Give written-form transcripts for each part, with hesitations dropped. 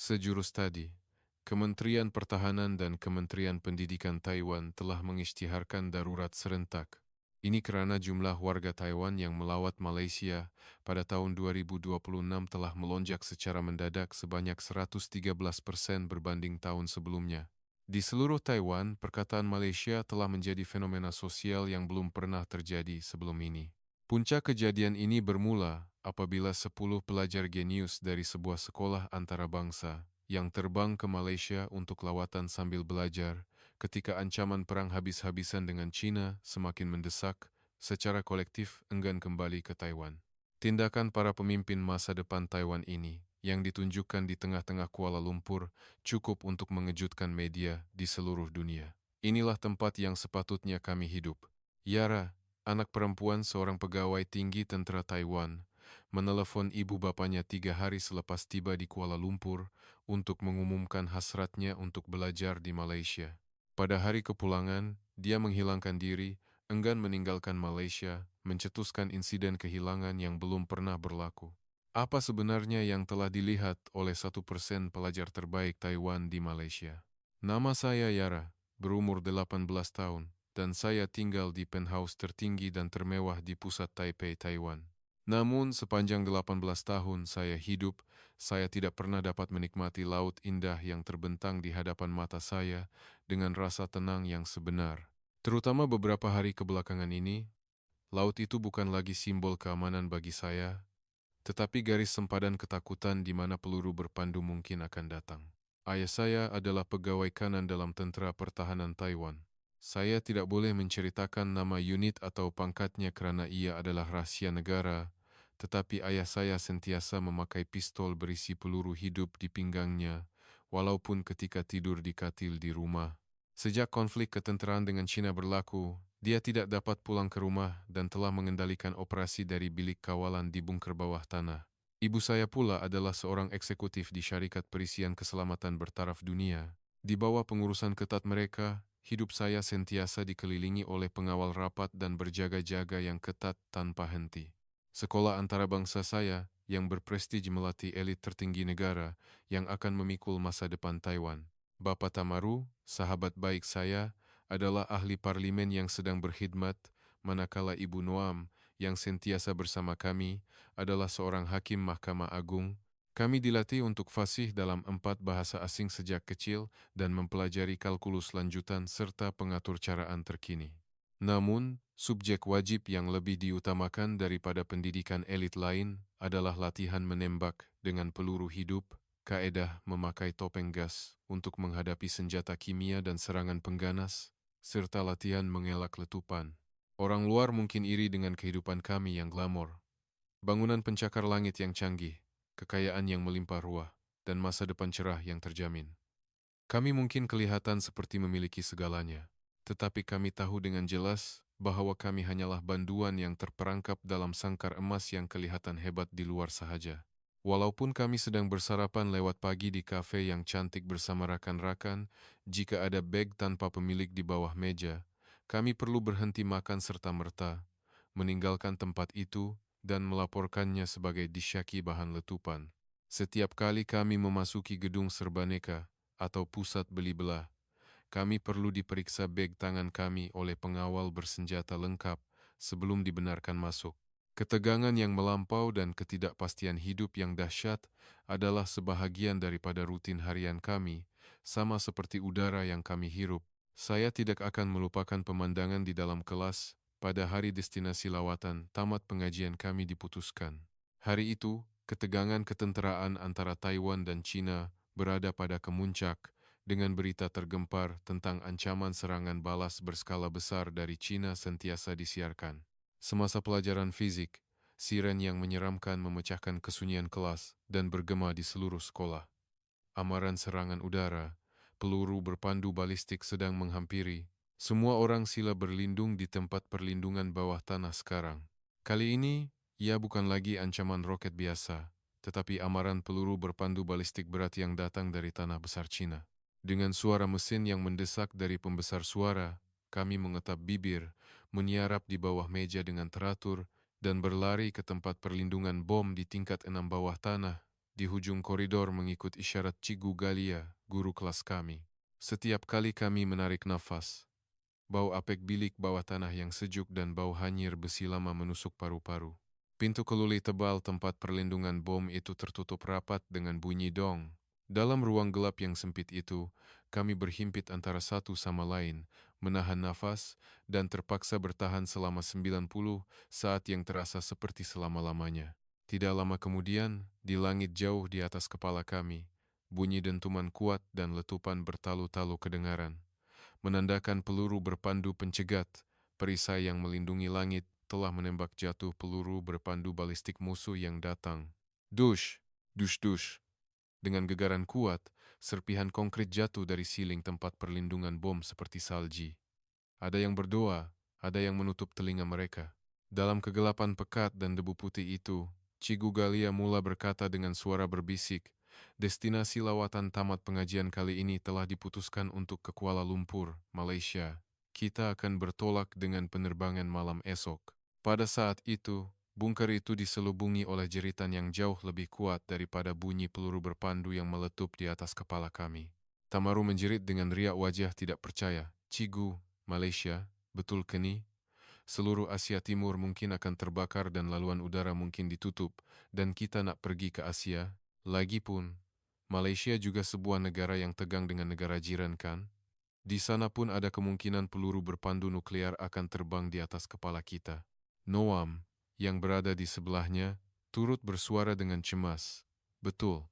Sejurus tadi, Kementerian Pertahanan dan Kementerian Pendidikan Taiwan telah mengisytiharkan darurat serentak. Ini kerana jumlah warga Taiwan yang melawat Malaysia pada tahun 2026 telah melonjak secara mendadak sebanyak 113% berbanding tahun sebelumnya. Di seluruh Taiwan, perkataan Malaysia telah menjadi fenomena sosial yang belum pernah terjadi sebelum ini. Puncak kejadian ini bermula apabila 10 pelajar genius dari sebuah sekolah antarabangsa yang terbang ke Malaysia untuk lawatan sambil belajar ketika ancaman perang habis-habisan dengan China semakin mendesak, secara kolektif enggan kembali ke Taiwan. Tindakan para pemimpin masa depan Taiwan ini yang ditunjukkan di tengah-tengah Kuala Lumpur cukup untuk mengejutkan media di seluruh dunia. Inilah tempat yang sepatutnya kami hidup. Yara, anak perempuan seorang pegawai tinggi tentera Taiwan, menelepon ibu bapanya 3 hari selepas tiba di Kuala Lumpur untuk mengumumkan hasratnya untuk belajar di Malaysia. Pada hari kepulangan, dia menghilangkan diri, enggan meninggalkan Malaysia, mencetuskan insiden kehilangan yang belum pernah berlaku. Apa sebenarnya yang telah dilihat oleh 1% pelajar terbaik Taiwan di Malaysia? Nama saya Yara, berumur 18 tahun, dan saya tinggal di penthouse tertinggi dan termewah di pusat Taipei, Taiwan. Namun sepanjang 18 tahun saya hidup, saya tidak pernah dapat menikmati laut indah yang terbentang di hadapan mata saya dengan rasa tenang yang sebenar. Terutama beberapa hari kebelakangan ini, laut itu bukan lagi simbol keamanan bagi saya, tetapi garis sempadan ketakutan di mana peluru berpandu mungkin akan datang. Ayah saya adalah pegawai kanan dalam Tentera Pertahanan Taiwan. Saya tidak boleh menceritakan nama unit atau pangkatnya kerana ia adalah rahsia negara, tetapi ayah saya sentiasa memakai pistol berisi peluru hidup di pinggangnya, walaupun ketika tidur di katil di rumah. Sejak konflik ketenteraan dengan China berlaku, dia tidak dapat pulang ke rumah dan telah mengendalikan operasi dari bilik kawalan di bunker bawah tanah. Ibu saya pula adalah seorang eksekutif di Syarikat Perisian Keselamatan Bertaraf Dunia. Di bawah pengurusan ketat mereka, hidup saya sentiasa dikelilingi oleh pengawal rapat dan berjaga-jaga yang ketat tanpa henti. Sekolah antarabangsa saya, yang berprestij melatih elit tertinggi negara yang akan memikul masa depan Taiwan. Bapa Tamaru, sahabat baik saya, adalah ahli parlimen yang sedang berkhidmat, manakala Ibu Noam, yang sentiasa bersama kami, adalah seorang hakim Mahkamah Agung. Kami dilatih untuk fasih dalam 4 bahasa asing sejak kecil dan mempelajari kalkulus lanjutan serta pengatur caraan terkini. Namun, subjek wajib yang lebih diutamakan daripada pendidikan elit lain adalah latihan menembak dengan peluru hidup, kaedah memakai topeng gas untuk menghadapi senjata kimia dan serangan pengganas, serta latihan mengelak letupan. Orang luar mungkin iri dengan kehidupan kami yang glamor. Bangunan pencakar langit yang canggih, kekayaan yang melimpah ruah, dan masa depan cerah yang terjamin. Kami mungkin kelihatan seperti memiliki segalanya, tetapi kami tahu dengan jelas bahwa kami hanyalah banduan yang terperangkap dalam sangkar emas yang kelihatan hebat di luar sahaja. Walaupun kami sedang bersarapan lewat pagi di kafe yang cantik bersama rakan-rakan, jika ada beg tanpa pemilik di bawah meja, kami perlu berhenti makan serta-merta, meninggalkan tempat itu, dan melaporkannya sebagai disyaki bahan letupan. Setiap kali kami memasuki gedung serbaneka atau pusat beli belah, kami perlu diperiksa beg tangan kami oleh pengawal bersenjata lengkap sebelum dibenarkan masuk. Ketegangan yang melampau dan ketidakpastian hidup yang dahsyat adalah sebahagian daripada rutin harian kami, sama seperti udara yang kami hirup. Saya tidak akan melupakan pemandangan di dalam kelas pada hari destinasi lawatan tamat pengajian kami diputuskan. Hari itu, ketegangan ketenteraan antara Taiwan dan China berada pada kemuncak dengan berita tergempar tentang ancaman serangan balas berskala besar dari China sentiasa disiarkan. Semasa pelajaran fizik, siren yang menyeramkan memecahkan kesunyian kelas dan bergema di seluruh sekolah. Amaran serangan udara, peluru berpandu balistik sedang menghampiri. Semua orang sila berlindung di tempat perlindungan bawah tanah sekarang. Kali ini, ia bukan lagi ancaman roket biasa, tetapi amaran peluru berpandu balistik berat yang datang dari tanah besar China. Dengan suara mesin yang mendesak dari pembesar suara, kami mengetap bibir, menyiarap di bawah meja dengan teratur, dan berlari ke tempat perlindungan bom di tingkat 6 bawah tanah. di hujung koridor mengikut isyarat Cikgu Galia, guru kelas kami. Setiap kali kami menarik nafas, bau apek bilik bawah tanah yang sejuk dan bau hanyir besi lama menusuk paru-paru. Pintu keluli tebal tempat perlindungan bom itu tertutup rapat dengan bunyi dong. Dalam ruang gelap yang sempit itu, kami berhimpit antara satu sama lain, menahan nafas, dan terpaksa bertahan selama 90 saat yang terasa seperti selama-lamanya. Tidak lama kemudian, di langit jauh di atas kepala kami, bunyi dentuman kuat dan letupan bertalu-talu kedengaran, menandakan peluru berpandu pencegat. Perisai yang melindungi langit telah menembak jatuh peluru berpandu balistik musuh yang datang. Dush, dush, dush. Dengan gegaran kuat, serpihan konkrit jatuh dari siling tempat perlindungan bom seperti salji. Ada yang berdoa, ada yang menutup telinga mereka. Dalam kegelapan pekat dan debu putih itu, Cikgu Galia mula berkata dengan suara berbisik, destinasi lawatan tamat pengajian kali ini telah diputuskan untuk ke Kuala Lumpur, Malaysia. Kita akan bertolak dengan penerbangan malam esok. Pada saat itu, bunker itu diselubungi oleh jeritan yang jauh lebih kuat daripada bunyi peluru berpandu yang meletup di atas kepala kami. Tamaru menjerit dengan riak wajah tidak percaya. Cikgu, Malaysia, betul keni? Seluruh Asia Timur mungkin akan terbakar dan laluan udara mungkin ditutup, dan kita nak pergi ke Asia. Lagipun, Malaysia juga sebuah negara yang tegang dengan negara jiran kan? Di sana pun ada kemungkinan peluru berpandu nuklear akan terbang di atas kepala kita. Noam, yang berada di sebelahnya, turut bersuara dengan cemas. Betul.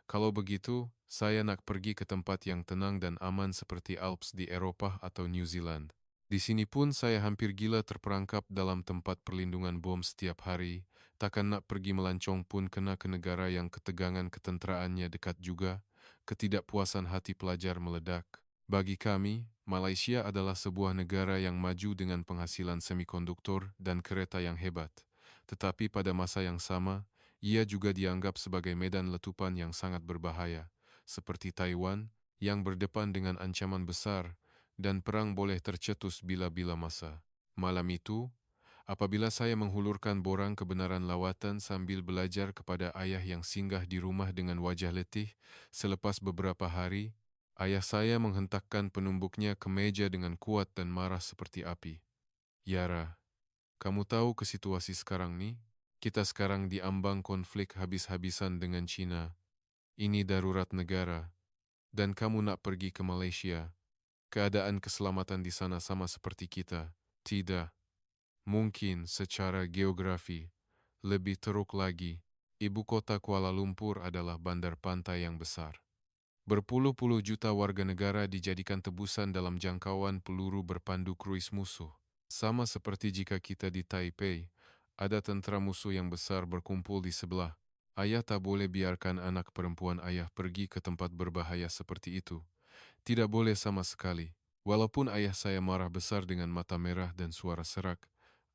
Kalau begitu, saya nak pergi ke tempat yang tenang dan aman seperti Alps di Eropah atau New Zealand. Di sini pun saya hampir gila terperangkap dalam tempat perlindungan bom setiap hari, takkan nak pergi melancong pun kena ke negara yang ketegangan ketentraannya dekat juga, ketidakpuasan hati pelajar meledak. Bagi kami, Malaysia adalah sebuah negara yang maju dengan penghasilan semikonduktor dan kereta yang hebat. Tetapi pada masa yang sama, ia juga dianggap sebagai medan letupan yang sangat berbahaya, seperti Taiwan, yang berdepan dengan ancaman besar, dan perang boleh tercetus bila-bila masa. Malam itu, apabila saya menghulurkan borang kebenaran lawatan sambil belajar kepada ayah yang singgah di rumah dengan wajah letih, selepas beberapa hari, ayah saya menghentakkan penumbuknya ke meja dengan kuat dan marah seperti api. Yara, kamu tahu ke situasi sekarang nih? Kita sekarang diambang konflik habis-habisan dengan Cina. Ini darurat negara. Dan kamu nak pergi ke Malaysia. Keadaan keselamatan di sana sama seperti kita. Tidak. Mungkin secara geografi. Lebih teruk lagi, ibu kota Kuala Lumpur adalah bandar pantai yang besar. Berpuluh-puluh juta warga negara dijadikan tebusan dalam jangkauan peluru berpandu kruis musuh. Sama seperti jika kita di Taipei, ada tentara musuh yang besar berkumpul di sebelah. Ayah tak boleh biarkan anak perempuan ayah pergi ke tempat berbahaya seperti itu. Tidak boleh sama sekali. Walaupun ayah saya marah besar dengan mata merah dan suara serak,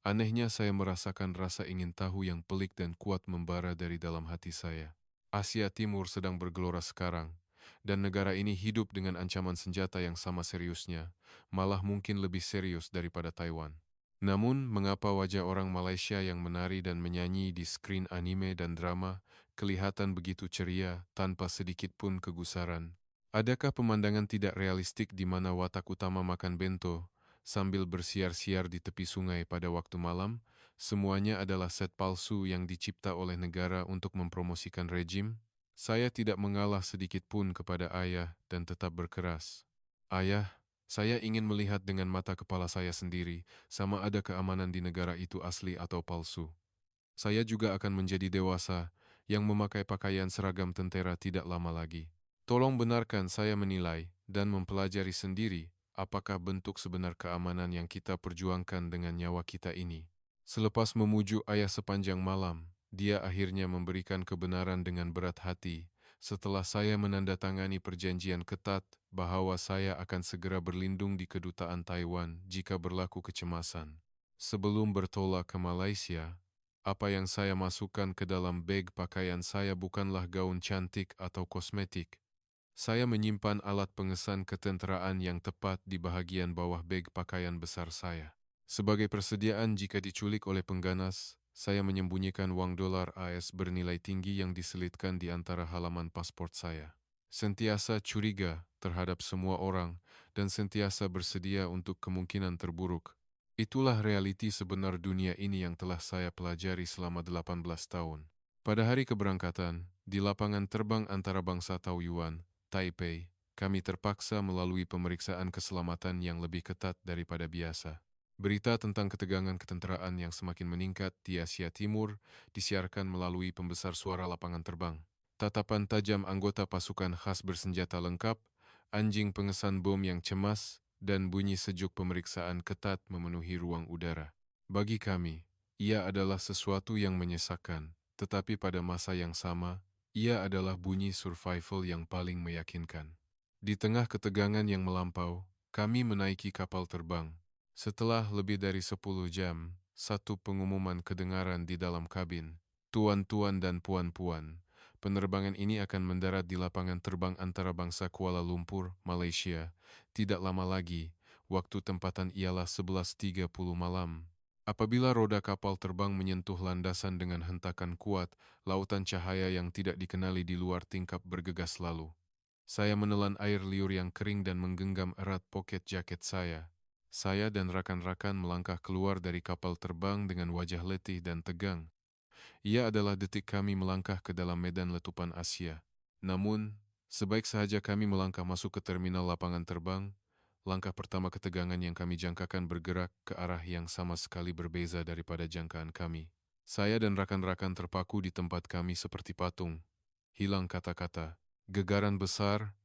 anehnya saya merasakan rasa ingin tahu yang pelik dan kuat membara dari dalam hati saya. Asia Timur sedang bergelora sekarang, dan negara ini hidup dengan ancaman senjata yang sama seriusnya, malah mungkin lebih serius daripada Taiwan. Namun, mengapa wajah orang Malaysia yang menari dan menyanyi di skrin anime dan drama kelihatan begitu ceria tanpa sedikit pun kegusaran? Adakah pemandangan tidak realistik di mana watak utama makan bento sambil bersiar-siar di tepi sungai pada waktu malam? Semuanya adalah set palsu yang dicipta oleh negara untuk mempromosikan rejim? Saya tidak mengalah sedikit pun kepada ayah dan tetap berkeras. Ayah, saya ingin melihat dengan mata kepala saya sendiri sama ada keamanan di negara itu asli atau palsu. Saya juga akan menjadi dewasa yang memakai pakaian seragam tentara tidak lama lagi. Tolong benarkan saya menilai dan mempelajari sendiri apakah bentuk sebenar keamanan yang kita perjuangkan dengan nyawa kita ini. Selepas memuju ayah sepanjang malam, dia akhirnya memberikan kebenaran dengan berat hati setelah saya menandatangani perjanjian ketat bahwa saya akan segera berlindung di kedutaan Taiwan jika berlaku kecemasan. Sebelum bertolak ke Malaysia, apa yang saya masukkan ke dalam beg pakaian saya bukanlah gaun cantik atau kosmetik. Saya menyimpan alat pengesan ketenteraan yang tepat di bahagian bawah beg pakaian besar saya. Sebagai persediaan jika diculik oleh pengganas, saya menyembunyikan uang dolar AS bernilai tinggi yang diselitkan di antara halaman paspor saya. Sentiasa curiga terhadap semua orang dan sentiasa bersedia untuk kemungkinan terburuk. Itulah realiti sebenar dunia ini yang telah saya pelajari selama 18 tahun. Pada hari keberangkatan, di lapangan terbang antarabangsa Taoyuan, Taipei, kami terpaksa melalui pemeriksaan keselamatan yang lebih ketat daripada biasa. Berita tentang ketegangan ketenteraan yang semakin meningkat di Asia Timur disiarkan melalui pembesar suara lapangan terbang. Tatapan tajam anggota pasukan khas bersenjata lengkap, anjing pengesan bom yang cemas, dan bunyi sejuk pemeriksaan ketat memenuhi ruang udara. Bagi kami, ia adalah sesuatu yang menyesakan, tetapi pada masa yang sama, ia adalah bunyi survival yang paling meyakinkan. Di tengah ketegangan yang melampau, kami menaiki kapal terbang. Setelah lebih dari 10 jam, satu pengumuman kedengaran di dalam kabin. Tuan-tuan dan puan-puan, penerbangan ini akan mendarat di lapangan terbang antarabangsa Kuala Lumpur, Malaysia. Tidak lama lagi, waktu tempatan ialah 11.30 malam. Apabila roda kapal terbang menyentuh landasan dengan hentakan kuat, lautan cahaya yang tidak dikenali di luar tingkap bergegas lalu. Saya menelan air liur yang kering dan menggenggam erat poket jaket saya. Saya dan rakan-rakan melangkah keluar dari kapal terbang dengan wajah letih dan tegang. Ia adalah detik kami melangkah ke dalam medan letupan Asia. Namun, sebaik sahaja kami melangkah masuk ke terminal lapangan terbang, langkah pertama ketegangan yang kami jangkakan bergerak ke arah yang sama sekali berbeza daripada jangkaan kami. Saya dan rakan-rakan terpaku di tempat kami seperti patung. Hilang kata-kata. Gegaran besar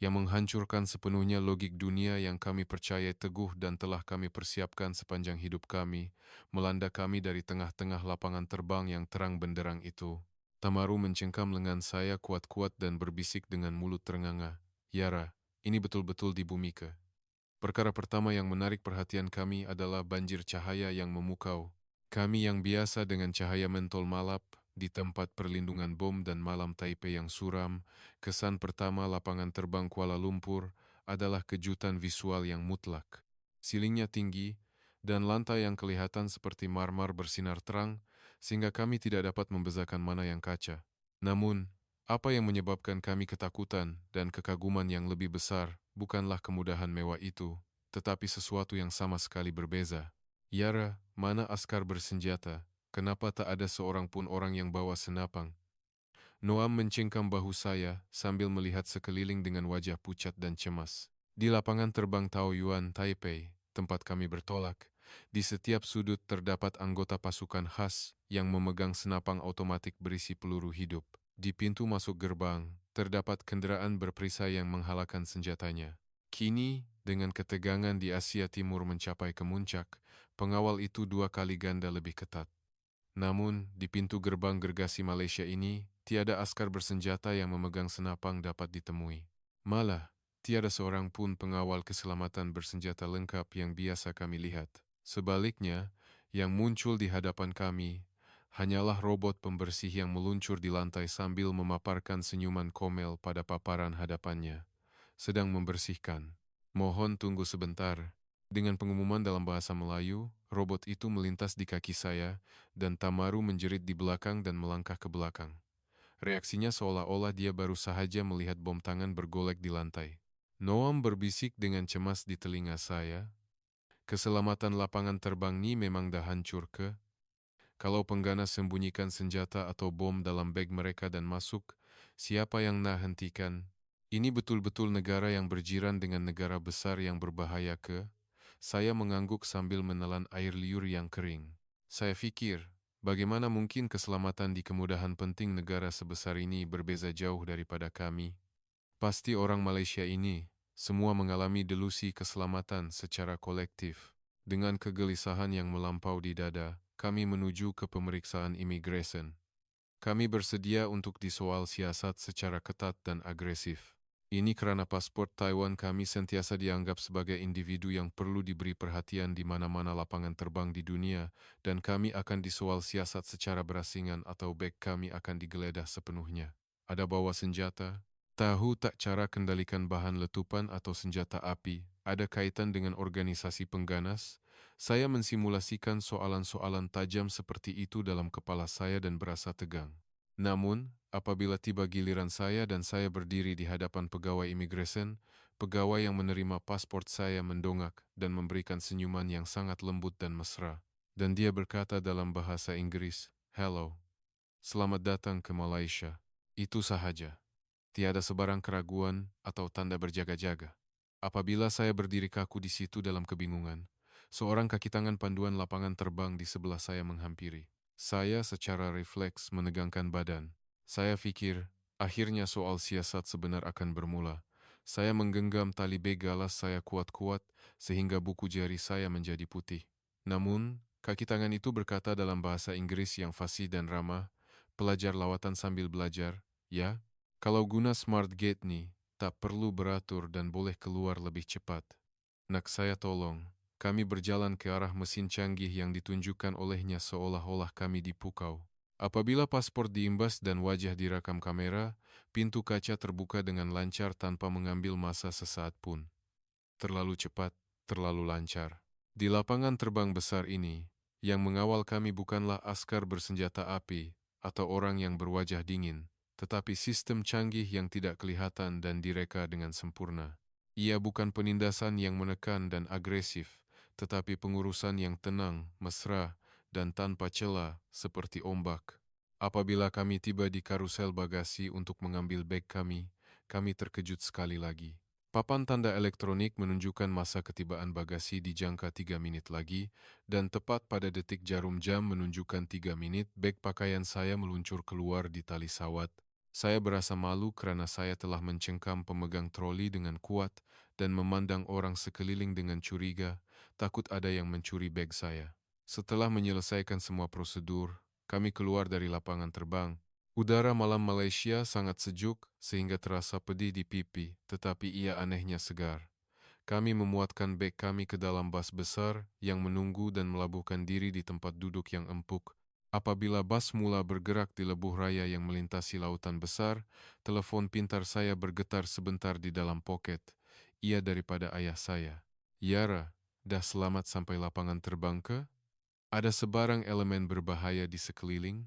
yang menghancurkan sepenuhnya logik dunia yang kami percaya teguh dan telah kami persiapkan sepanjang hidup kami, melanda kami dari tengah-tengah lapangan terbang yang terang benderang itu. Tamaru mencengkam lengan saya kuat-kuat dan berbisik dengan mulut terenganga, "Yara, ini betul-betul di bumi ke?" Perkara pertama yang menarik perhatian kami adalah banjir cahaya yang memukau. Kami yang biasa dengan cahaya mentol malap, di tempat perlindungan bom dan malam Taipei yang suram, kesan pertama lapangan terbang Kuala Lumpur adalah kejutan visual yang mutlak. Silingnya tinggi, dan lantai yang kelihatan seperti marmer bersinar terang, sehingga kami tidak dapat membezakan mana yang kaca. Namun, apa yang menyebabkan kami ketakutan dan kekaguman yang lebih besar bukanlah kemudahan mewah itu, tetapi sesuatu yang sama sekali berbeza. "Yara, mana askar bersenjata? Kenapa tak ada seorang pun orang yang bawa senapang?" Noam mencengkam bahu saya sambil melihat sekeliling dengan wajah pucat dan cemas. Di lapangan terbang Taoyuan, Taipei, tempat kami bertolak, di setiap sudut terdapat anggota pasukan khas yang memegang senapang otomatik berisi peluru hidup. Di pintu masuk gerbang, terdapat kendaraan berperisai yang menghalakan senjatanya. Kini, dengan ketegangan di Asia Timur mencapai kemuncak, pengawal itu 2 kali ganda lebih ketat. Namun, di pintu gerbang gergasi Malaysia ini, tiada askar bersenjata yang memegang senapang dapat ditemui. Malah, tiada seorang pun pengawal keselamatan bersenjata lengkap yang biasa kami lihat. Sebaliknya, yang muncul di hadapan kami hanyalah robot pembersih yang meluncur di lantai sambil memaparkan senyuman komel pada paparan hadapannya. Sedang membersihkan. "Mohon tunggu sebentar." Dengan pengumuman dalam bahasa Melayu, robot itu melintas di kaki saya, dan Tamaru menjerit di belakang dan melangkah ke belakang. Reaksinya seolah-olah dia baru sahaja melihat bom tangan bergolek di lantai. Noam berbisik dengan cemas di telinga saya, "Keselamatan lapangan terbang ni memang dah hancur ke? Kalau pengganas sembunyikan senjata atau bom dalam beg mereka dan masuk, siapa yang nak hentikan? Ini betul-betul negara yang berjiran dengan negara besar yang berbahaya ke?" Saya mengangguk sambil menelan air liur yang kering. Saya fikir, bagaimana mungkin keselamatan di kemudahan penting negara sebesar ini berbeza jauh daripada kami? Pasti orang Malaysia ini, semua mengalami delusi keselamatan secara kolektif. Dengan kegelisahan yang melampau di dada, kami menuju ke pemeriksaan imigresen. Kami bersedia untuk disoal siasat secara ketat dan agresif. Ini karena paspor Taiwan kami sentiasa dianggap sebagai individu yang perlu diberi perhatian di mana-mana lapangan terbang di dunia, dan kami akan disoal siasat secara berasingan atau beg kami akan digeledah sepenuhnya. Ada bawa senjata? Tahu tak cara kendalikan bahan letupan atau senjata api? Ada kaitan dengan organisasi pengganas? Saya mensimulasikan soalan-soalan tajam seperti itu dalam kepala saya dan berasa tegang. Namun, apabila tiba giliran saya dan saya berdiri di hadapan pegawai imigresen, pegawai yang menerima paspor saya mendongak dan memberikan senyuman yang sangat lembut dan mesra. Dan dia berkata dalam bahasa Inggris, "Hello, selamat datang ke Malaysia." Itu sahaja. Tiada sebarang keraguan atau tanda berjaga-jaga. Apabila saya berdiri kaku di situ dalam kebingungan, seorang kaki tangan panduan lapangan terbang di sebelah saya menghampiri. Saya secara refleks menegangkan badan. Saya pikir, akhirnya soal siasat sebenar akan bermula. Saya menggenggam tali beg galas saya kuat-kuat sehingga buku jari saya menjadi putih. Namun, kaki tangan itu berkata dalam bahasa Inggris yang fasih dan ramah, "Pelajar lawatan sambil belajar, ya? Kalau guna smart gate nih, tak perlu beratur dan boleh keluar lebih cepat." Nak saya tolong, kami berjalan ke arah mesin canggih yang ditunjukkan olehnya seolah-olah kami dipukau. Apabila paspor diimbas dan wajah direkam kamera, pintu kaca terbuka dengan lancar tanpa mengambil masa sesaat pun. Terlalu cepat, terlalu lancar. Di lapangan terbang besar ini, yang mengawal kami bukanlah askar bersenjata api atau orang yang berwajah dingin, tetapi sistem canggih yang tidak kelihatan dan direka dengan sempurna. Ia bukan penindasan yang menekan dan agresif, tetapi pengurusan yang tenang, mesra, dan tanpa celah seperti ombak. Apabila kami tiba di karusel bagasi untuk mengambil beg kami terkejut sekali lagi. Papan tanda elektronik menunjukkan masa ketibaan bagasi di jangka 3 menit lagi, dan tepat pada detik jarum jam menunjukkan 3 menit, beg pakaian saya meluncur keluar di tali sawat. Saya berasa malu kerana saya telah mencengkam pemegang troli dengan kuat dan memandang orang sekeliling dengan curiga, takut ada yang mencuri beg saya. Setelah menyelesaikan semua prosedur, kami keluar dari lapangan terbang. Udara malam Malaysia sangat sejuk sehingga terasa pedih di pipi, tetapi ia anehnya segar. Kami memuatkan beg kami ke dalam bas besar yang menunggu dan melabuhkan diri di tempat duduk yang empuk. Apabila bas mula bergerak di lebuh raya yang melintasi lautan besar, telepon pintar saya bergetar sebentar di dalam poket. Ia daripada ayah saya. "Yara, dah selamat sampai lapangan terbang ke? Ada sebarang elemen berbahaya di sekeliling?"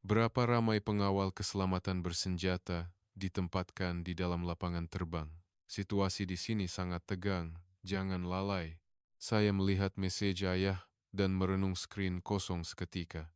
Berapa ramai pengawal keselamatan bersenjata ditempatkan di dalam lapangan terbang. Situasi di sini sangat tegang, jangan lalai. Saya melihat mesej ayah dan merenung skrin kosong seketika.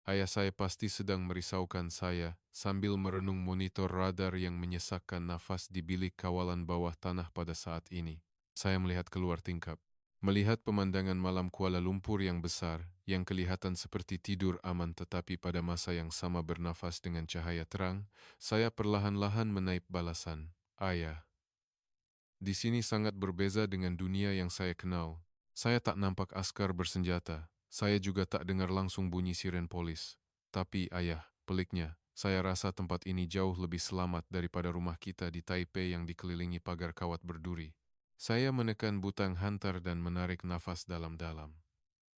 Ayah saya pasti sedang merisaukan saya sambil merenung monitor radar yang menyesakkan nafas di bilik kawalan bawah tanah pada saat ini. Saya melihat keluar tingkap. Melihat pemandangan malam Kuala Lumpur yang besar, yang kelihatan seperti tidur aman tetapi pada masa yang sama bernafas dengan cahaya terang, saya perlahan-lahan menaip balasan, "Ayah, di sini sangat berbeza dengan dunia yang saya kenal. Saya tak nampak askar bersenjata. Saya juga tak dengar langsung bunyi siren polis. Tapi ayah, peliknya, saya rasa tempat ini jauh lebih selamat daripada rumah kita di Taipei yang dikelilingi pagar kawat berduri." Saya menekan butang hantar dan menarik nafas dalam-dalam.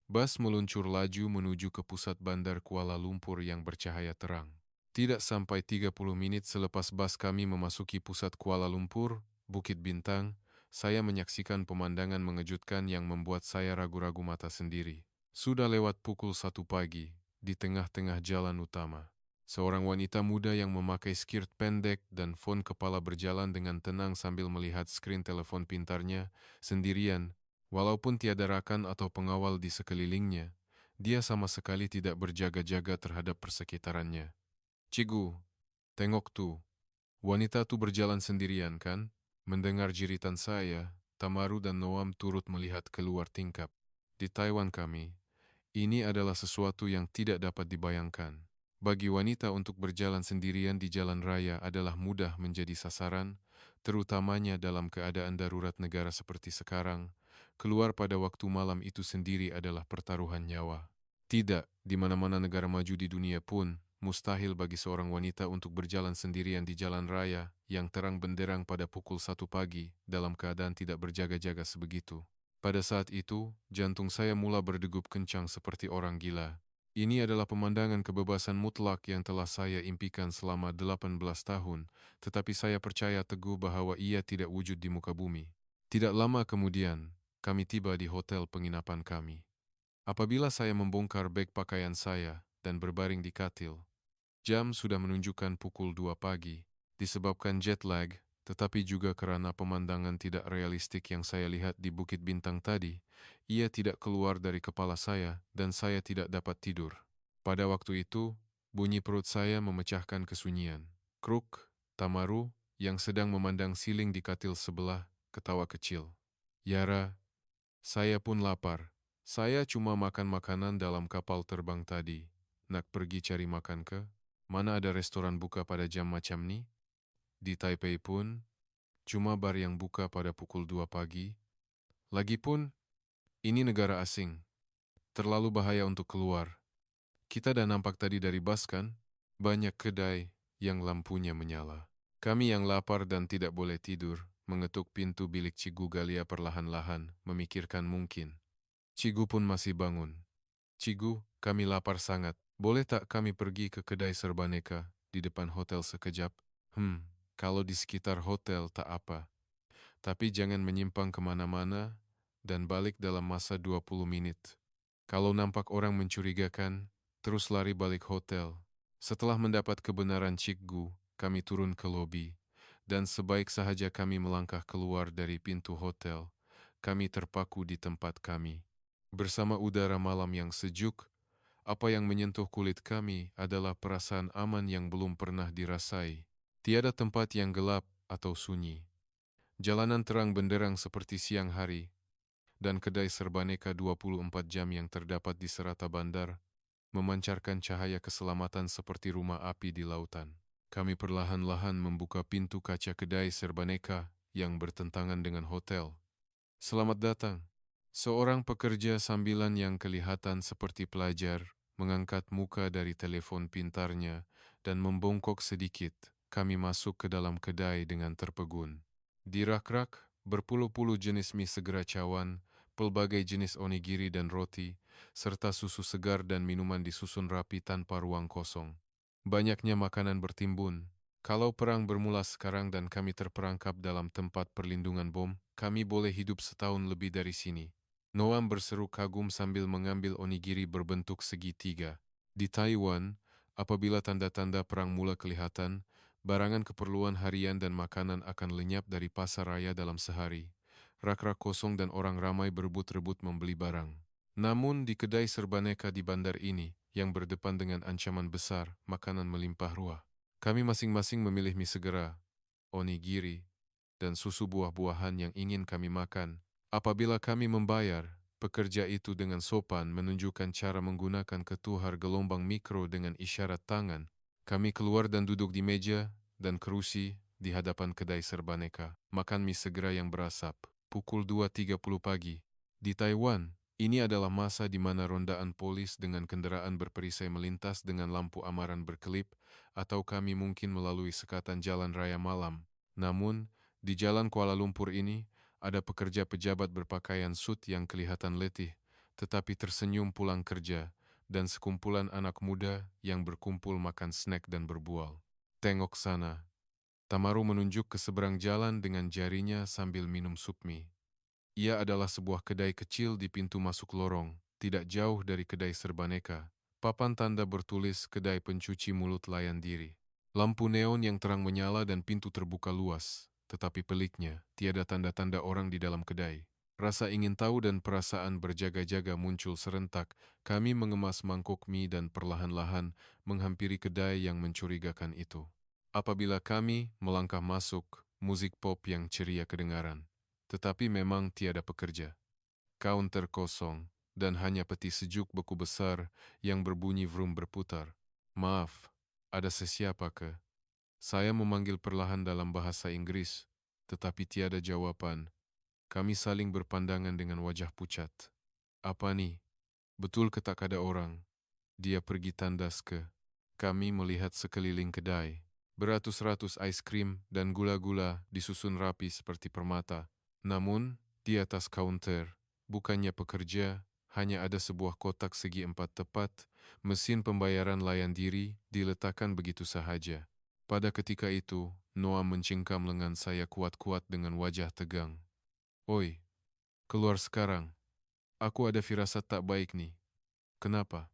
Bas meluncur laju menuju ke pusat bandar Kuala Lumpur yang bercahaya terang. Tidak sampai 30 menit selepas bas kami memasuki pusat Kuala Lumpur, Bukit Bintang, saya menyaksikan pemandangan mengejutkan yang membuat saya ragu-ragu mata sendiri. Sudah lewat pukul 1 pagi, di tengah-tengah jalan utama. Seorang wanita muda yang memakai skirt pendek dan fon kepala berjalan dengan tenang sambil melihat skrin telepon pintarnya, sendirian, walaupun tiada rakan atau pengawal di sekelilingnya. Dia sama sekali tidak berjaga-jaga terhadap persekitarannya. "Cigu, tengok tu. Wanita tu berjalan sendirian kan?" Mendengar jeritan saya, Tamaru dan Noam turut melihat keluar tingkap. Di Taiwan kami, ini adalah sesuatu yang tidak dapat dibayangkan. Bagi wanita untuk berjalan sendirian di jalan raya adalah mudah menjadi sasaran, terutamanya dalam keadaan darurat negara seperti sekarang. Keluar pada waktu malam itu sendiri adalah pertaruhan nyawa. Tidak, di mana-mana negara maju di dunia pun, mustahil bagi seorang wanita untuk berjalan sendirian di jalan raya yang terang benderang pada pukul 1 pagi dalam keadaan tidak berjaga-jaga sebegitu. Pada saat itu, jantung saya mula berdegup kencang seperti orang gila. Ini adalah pemandangan kebebasan mutlak yang telah saya impikan selama 18 tahun, tetapi saya percaya teguh bahwa ia tidak wujud di muka bumi. Tidak lama kemudian, kami tiba di hotel penginapan kami. Apabila saya membongkar beg pakaian saya dan berbaring di katil, jam sudah menunjukkan pukul 2 pagi. Disebabkan jet lag, tetapi juga karena pemandangan tidak realistik yang saya lihat di Bukit Bintang tadi, ia tidak keluar dari kepala saya dan saya tidak dapat tidur. Pada waktu itu, bunyi perut saya memecahkan kesunyian. Kruk, Tamaru, yang sedang memandang siling di katil sebelah, ketawa kecil. Yara, saya pun lapar. Saya cuma makan makanan dalam kapal terbang tadi. Nak pergi cari makan ke? Mana ada restoran buka pada jam macam ni? Di Taipei pun, cuma bar yang buka pada pukul 2 pagi. Lagipun, ini negara asing. Terlalu bahaya untuk keluar. Kita dah nampak tadi dari bas kan? Banyak kedai yang lampunya menyala. Kami yang lapar dan tidak boleh tidur, mengetuk pintu bilik Cigu Galia perlahan-lahan, memikirkan mungkin. Cigu pun masih bangun. Cigu, kami lapar sangat. Boleh tak kami pergi ke kedai serbaneka di depan hotel sekejap? Kalau di sekitar hotel tak apa. Tapi jangan menyimpang kemana-mana dan balik dalam masa 20 menit. Kalau nampak orang mencurigakan, terus lari balik hotel. Setelah mendapat kebenaran Cikgu, kami turun ke lobi. Dan sebaik sahaja kami melangkah keluar dari pintu hotel, kami terpaku di tempat kami. Bersama udara malam yang sejuk, apa yang menyentuh kulit kami adalah perasaan aman yang belum pernah dirasai. Tiada tempat yang gelap atau sunyi. Jalanan terang benderang seperti siang hari, dan kedai serbaneka 24 jam yang terdapat di serata bandar memancarkan cahaya keselamatan seperti rumah api di lautan. Kami perlahan-lahan membuka pintu kaca kedai serbaneka yang bertentangan dengan hotel. Selamat datang. Seorang pekerja sambilan yang kelihatan seperti pelajar mengangkat muka dari telepon pintarnya dan membongkok sedikit. Kami masuk ke dalam kedai dengan terpegun. Di rak-rak, berpuluh-puluh jenis mie segera cawan, pelbagai jenis onigiri dan roti, serta susu segar dan minuman disusun rapi tanpa ruang kosong. Banyaknya makanan bertimbun. Kalau perang bermula sekarang dan kami terperangkap dalam tempat perlindungan bom, kami boleh hidup setahun lebih dari sini. Noam berseru kagum sambil mengambil onigiri berbentuk segitiga. Di Taiwan, apabila tanda-tanda perang mula kelihatan, barangan keperluan harian dan makanan akan lenyap dari pasar raya dalam sehari. Rak-rak kosong dan orang ramai berebut-rebut membeli barang. Namun di kedai serbaneka di bandar ini, yang berdepan dengan ancaman besar, makanan melimpah ruah. Kami masing-masing memilih mie segera, onigiri, dan susu buah-buahan yang ingin kami makan. Apabila kami membayar, pekerja itu dengan sopan menunjukkan cara menggunakan ketuhar gelombang mikro dengan isyarat tangan. Kami keluar dan duduk di meja dan kerusi di hadapan kedai serbaneka. Makan mie segera yang berasap. Pukul 2.30 pagi. Di Taiwan, ini adalah masa di mana rondaan polis dengan kendaraan berperisai melintas dengan lampu amaran berkelip, atau kami mungkin melalui sekatan jalan raya malam. Namun, di jalan Kuala Lumpur ini, ada pekerja pejabat berpakaian suit yang kelihatan letih, tetapi tersenyum pulang kerja, dan sekumpulan anak muda yang berkumpul makan snack dan berbual. Tengok sana. Tamaru menunjuk ke seberang jalan dengan jarinya sambil minum sup mie. Ia adalah sebuah kedai kecil di pintu masuk lorong, tidak jauh dari kedai serbaneka. Papan tanda bertulis kedai pencuci mulut layan diri. Lampu neon yang terang menyala dan pintu terbuka luas. Tetapi peliknya, tiada tanda-tanda orang di dalam kedai. Rasa ingin tahu dan perasaan berjaga-jaga muncul serentak. Kami mengemas mangkok mie dan perlahan-lahan menghampiri kedai yang mencurigakan itu. Apabila kami melangkah masuk, musik pop yang ceria kedengaran. Tetapi memang tiada pekerja. Kaunter kosong, dan hanya peti sejuk beku besar yang berbunyi vroom berputar. Maaf, ada sesiapa ke? Saya memanggil perlahan dalam bahasa Inggris, tetapi tiada jawaban. Kami saling berpandangan dengan wajah pucat. Apa ni? Betul ke tak ada orang? Dia pergi tandas ke? Kami melihat sekeliling kedai. Beratus-ratus ais krim dan gula-gula disusun rapi seperti permata. Namun, di atas kaunter, bukannya pekerja, hanya ada sebuah kotak segi 4 tepat, mesin pembayaran layan diri diletakkan begitu sahaja. Pada ketika itu, Noam mencengkam lengan saya kuat-kuat dengan wajah tegang. Oi, Keluar sekarang. Aku ada firasat tak baik nih. Kenapa?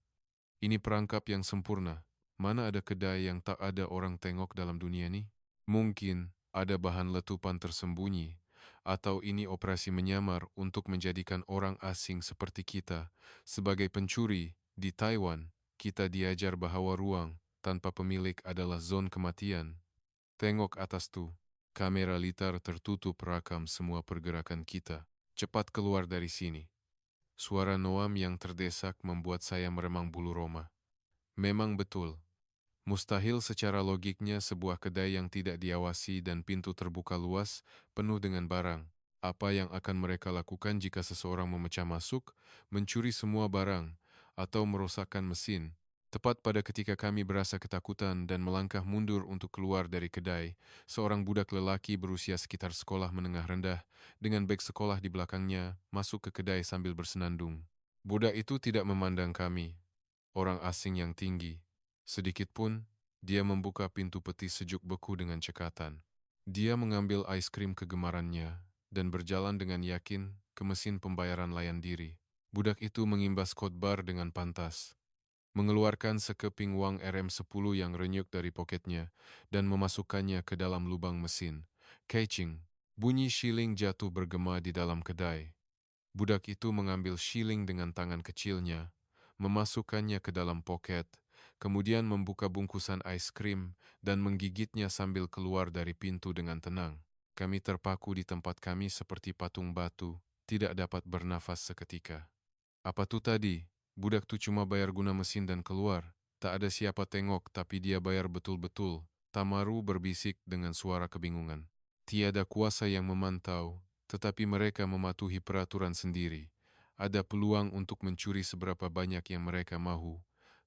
Ini perangkap yang sempurna. Mana ada kedai yang tak ada orang tengok dalam dunia ni? Mungkin ada bahan letupan tersembunyi, atau ini operasi menyamar untuk menjadikan orang asing seperti kita sebagai pencuri. Di Taiwan, kita diajar bahwa ruang tanpa pemilik adalah zon kematian. Tengok atas tu. Kamera litar tertutup rakam semua pergerakan kita. Cepat keluar dari sini. Suara Noam yang terdesak membuat saya meremang bulu roma. Memang betul. Mustahil secara logiknya sebuah kedai yang tidak diawasi dan pintu terbuka luas, penuh dengan barang. Apa yang akan mereka lakukan jika seseorang memecah masuk, mencuri semua barang, atau merosakkan mesin? Tepat pada ketika kami berasa ketakutan dan melangkah mundur untuk keluar dari kedai, seorang budak lelaki berusia sekitar sekolah menengah rendah, dengan beg sekolah di belakangnya, masuk ke kedai sambil bersenandung. Budak itu tidak memandang kami, orang asing yang tinggi. Sedikit pun, dia membuka pintu peti sejuk beku dengan cekatan. Dia mengambil es krim kegemarannya dan berjalan dengan yakin ke mesin pembayaran layan diri. Budak itu mengimbas khotbar dengan pantas, mengeluarkan sekeping uang RM10 yang renyuk dari poketnya dan memasukkannya ke dalam lubang mesin. Kecing, bunyi shilling jatuh bergema di dalam kedai. Budak itu mengambil shilling dengan tangan kecilnya, memasukkannya ke dalam poket, kemudian membuka bungkusan es krim dan menggigitnya sambil keluar dari pintu dengan tenang. Kami terpaku di tempat kami seperti patung batu, tidak dapat bernafas seketika. Apa tu tadi? Budak tu cuma bayar guna mesin dan keluar. Tak ada siapa tengok tapi dia bayar betul-betul. Tamaru berbisik dengan suara kebingungan. Tiada kuasa yang memantau, tetapi mereka mematuhi peraturan sendiri. Ada peluang untuk mencuri seberapa banyak yang mereka mahu,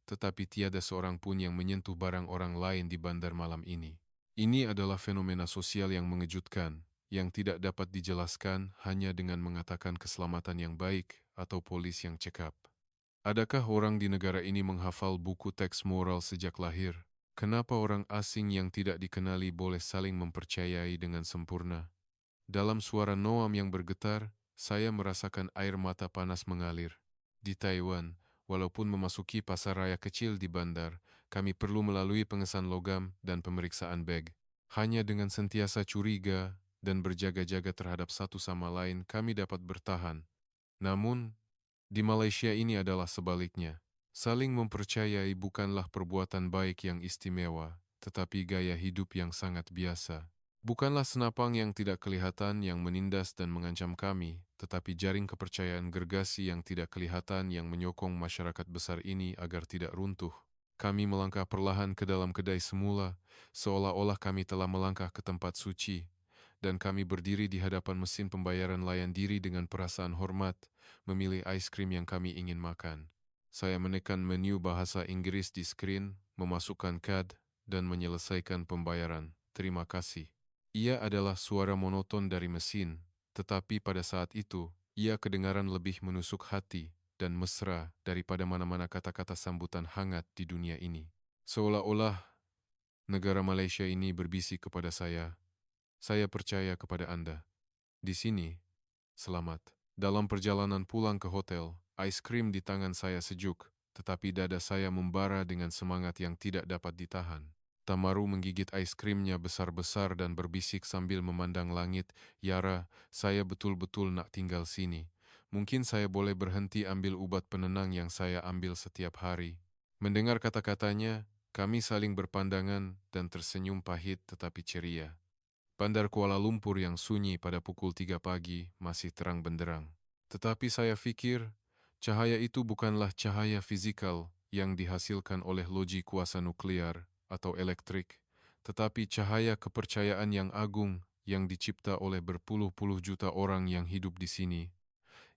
tetapi tiada seorang pun yang menyentuh barang orang lain di bandar malam ini. Ini adalah fenomena sosial yang mengejutkan, yang tidak dapat dijelaskan hanya dengan mengatakan keselamatan yang baik atau polis yang cekap. Adakah orang di negara ini menghafal buku teks moral sejak lahir? Kenapa orang asing yang tidak dikenali boleh saling mempercayai dengan sempurna? Dalam suara Noam yang bergetar, saya merasakan air mata panas mengalir. Di Taiwan, walaupun memasuki pasar raya kecil di bandar, kami perlu melalui pengesan logam dan pemeriksaan beg. Hanya dengan sentiasa curiga dan berjaga-jaga terhadap satu sama lain kami dapat bertahan. Namun, di Malaysia ini adalah sebaliknya. Saling mempercayai bukanlah perbuatan baik yang istimewa, tetapi gaya hidup yang sangat biasa. Bukanlah senapang yang tidak kelihatan yang menindas dan mengancam kami, tetapi jaring kepercayaan gergasi yang tidak kelihatan yang menyokong masyarakat besar ini agar tidak runtuh. Kami melangkah perlahan ke dalam kedai semula, seolah-olah kami telah melangkah ke tempat suci, dan kami berdiri di hadapan mesin pembayaran layan diri dengan perasaan hormat, memilih es krim yang kami ingin makan. Saya menekan menu bahasa Inggris di skrin, memasukkan kad, dan menyelesaikan pembayaran. Terima kasih. Ia adalah suara monoton dari mesin, tetapi pada saat itu, ia kedengaran lebih menusuk hati dan mesra daripada mana-mana kata-kata sambutan hangat di dunia ini. Seolah-olah negara Malaysia ini berbisik kepada saya percaya kepada Anda. Di sini, selamat. Dalam perjalanan pulang ke hotel, es krim di tangan saya sejuk, tetapi dada saya membara dengan semangat yang tidak dapat ditahan. Tamaru menggigit es krimnya besar-besar dan berbisik sambil memandang langit, "Yara, saya betul-betul nak tinggal sini. Mungkin saya boleh berhenti ambil ubat penenang yang saya ambil setiap hari." Mendengar kata-katanya, kami saling berpandangan dan tersenyum pahit tetapi ceria. Bandar Kuala Lumpur yang sunyi pada pukul 3 pagi masih terang benderang. Tetapi saya fikir, cahaya itu bukanlah cahaya fizikal yang dihasilkan oleh loji kuasa nuklear atau elektrik, tetapi cahaya kepercayaan yang agung yang dicipta oleh berpuluh-puluh juta orang yang hidup di sini,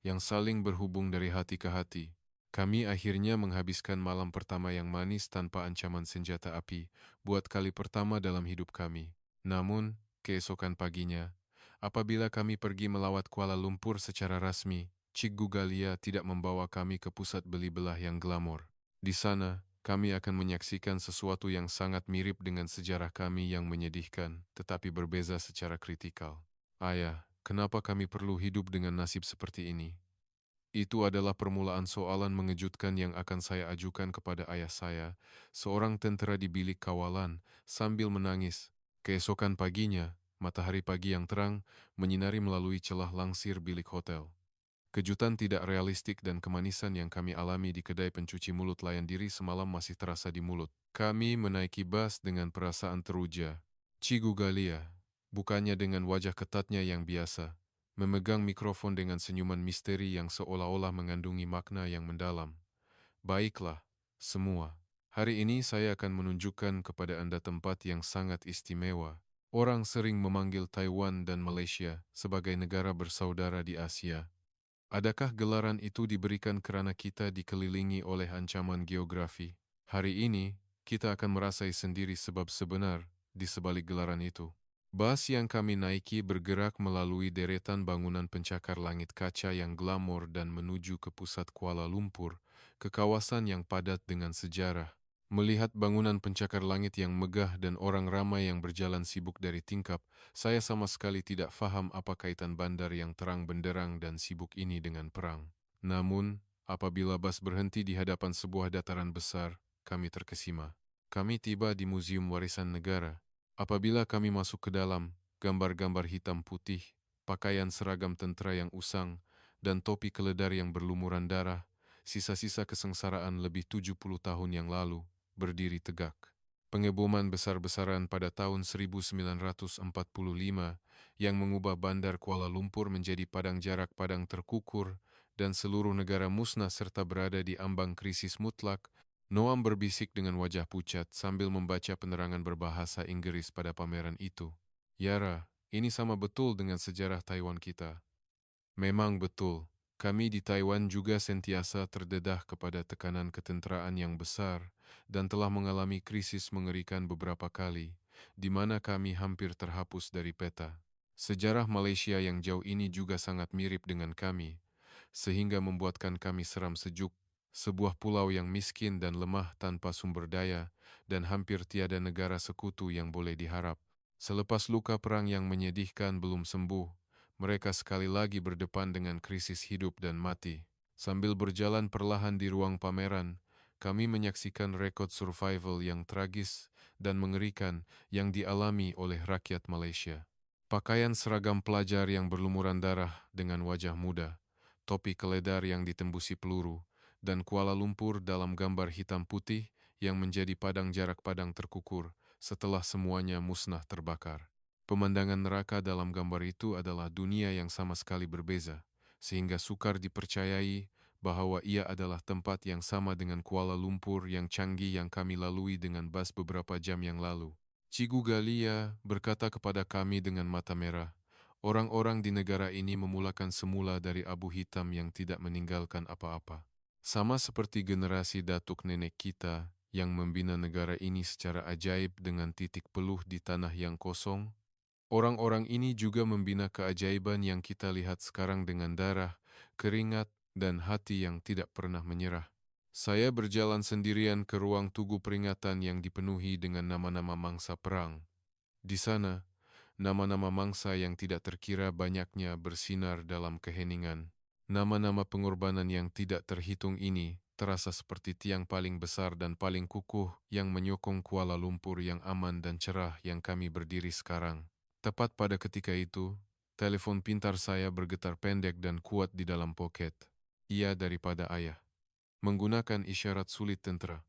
yang saling berhubung dari hati ke hati. Kami akhirnya menghabiskan malam pertama yang manis tanpa ancaman senjata api, buat kali pertama dalam hidup kami. Namun, keesokan paginya, apabila kami pergi melawat Kuala Lumpur secara rasmi, Cik Gugalia tidak membawa kami ke pusat beli belah yang glamor. Di sana, kami akan menyaksikan sesuatu yang sangat mirip dengan sejarah kami yang menyedihkan, tetapi berbeza secara kritikal. Ayah, kenapa kami perlu hidup dengan nasib seperti ini? Itu adalah permulaan soalan mengejutkan yang akan saya ajukan kepada ayah saya, seorang tentara di bilik kawalan, sambil menangis. Keesokan paginya, matahari pagi yang terang menyinari melalui celah langsir bilik hotel. Kejutan tidak realistik dan kemanisan yang kami alami di kedai pencuci mulut layan diri semalam masih terasa di mulut. Kami menaiki bus dengan perasaan teruja. Cigu Galia, bukannya dengan wajah ketatnya yang biasa, memegang mikrofon dengan senyuman misteri yang seolah-olah mengandungi makna yang mendalam. Baiklah, semua. Hari ini saya akan menunjukkan kepada Anda tempat yang sangat istimewa. Orang sering memanggil Taiwan dan Malaysia sebagai negara bersaudara di Asia. Adakah gelaran itu diberikan karena kita dikelilingi oleh ancaman geografi? Hari ini, kita akan merasai sendiri sebab sebenar di sebalik gelaran itu. Bus yang kami naiki bergerak melalui deretan bangunan pencakar langit kaca yang glamor dan menuju ke pusat Kuala Lumpur, ke kawasan yang padat dengan sejarah. Melihat bangunan pencakar langit yang megah dan orang ramai yang berjalan sibuk dari tingkap, saya sama sekali tidak faham apa kaitan bandar yang terang benderang dan sibuk ini dengan perang. Namun, apabila bus berhenti di hadapan sebuah dataran besar, kami terkesima. Kami tiba di Museum Warisan Negara. Apabila kami masuk ke dalam, gambar-gambar hitam putih, pakaian seragam tentara yang usang, dan topi keledar yang berlumuran darah, sisa-sisa kesengsaraan lebih 70 tahun yang lalu, berdiri tegak. Pengeboman besar-besaran pada tahun 1945 yang mengubah bandar Kuala Lumpur menjadi padang jarak padang terkukur dan seluruh negara musnah serta berada di ambang krisis mutlak, Noam berbisik dengan wajah pucat sambil membaca penerangan berbahasa Inggris pada pameran itu. Yara, ini sama betul dengan sejarah Taiwan kita. Memang betul. Kami di Taiwan juga sentiasa terdedah kepada tekanan ketenteraan yang besar dan telah mengalami krisis mengerikan beberapa kali, di mana kami hampir terhapus dari peta. Sejarah Malaysia yang jauh ini juga sangat mirip dengan kami, sehingga membuatkan kami seram sejuk, sebuah pulau yang miskin dan lemah tanpa sumber daya, dan hampir tiada negara sekutu yang boleh diharap. Selepas luka perang yang menyedihkan belum sembuh, mereka sekali lagi berdepan dengan krisis hidup dan mati. Sambil berjalan perlahan di ruang pameran, kami menyaksikan rekod survival yang tragis dan mengerikan yang dialami oleh rakyat Malaysia. Pakaian seragam pelajar yang berlumuran darah dengan wajah muda, topi keledar yang ditembusi peluru, dan Kuala Lumpur dalam gambar hitam putih yang menjadi padang jarak padang terkukur setelah semuanya musnah terbakar. Pemandangan neraka dalam gambar itu adalah dunia yang sama sekali berbeza, sehingga sukar dipercayai bahwa ia adalah tempat yang sama dengan Kuala Lumpur yang canggih yang kami lalui dengan bas beberapa jam yang lalu. Cigu Galia berkata kepada kami dengan mata merah, orang-orang di negara ini memulakan semula dari abu hitam yang tidak meninggalkan apa-apa. Sama seperti generasi datuk nenek kita yang membina negara ini secara ajaib dengan titik peluh di tanah yang kosong, orang-orang ini juga membina keajaiban yang kita lihat sekarang dengan darah, keringat, dan hati yang tidak pernah menyerah. Saya berjalan sendirian ke ruang tugu peringatan yang dipenuhi dengan nama-nama mangsa perang. Di sana, nama-nama mangsa yang tidak terkira banyaknya bersinar dalam keheningan. Nama-nama pengorbanan yang tidak terhitung ini terasa seperti tiang paling besar dan paling kukuh yang menyokong Kuala Lumpur yang aman dan cerah yang kami berdiri sekarang. Tepat pada ketika itu, telepon pintar saya bergetar pendek dan kuat di dalam poket. Ia daripada ayah. Menggunakan isyarat sulit tentera,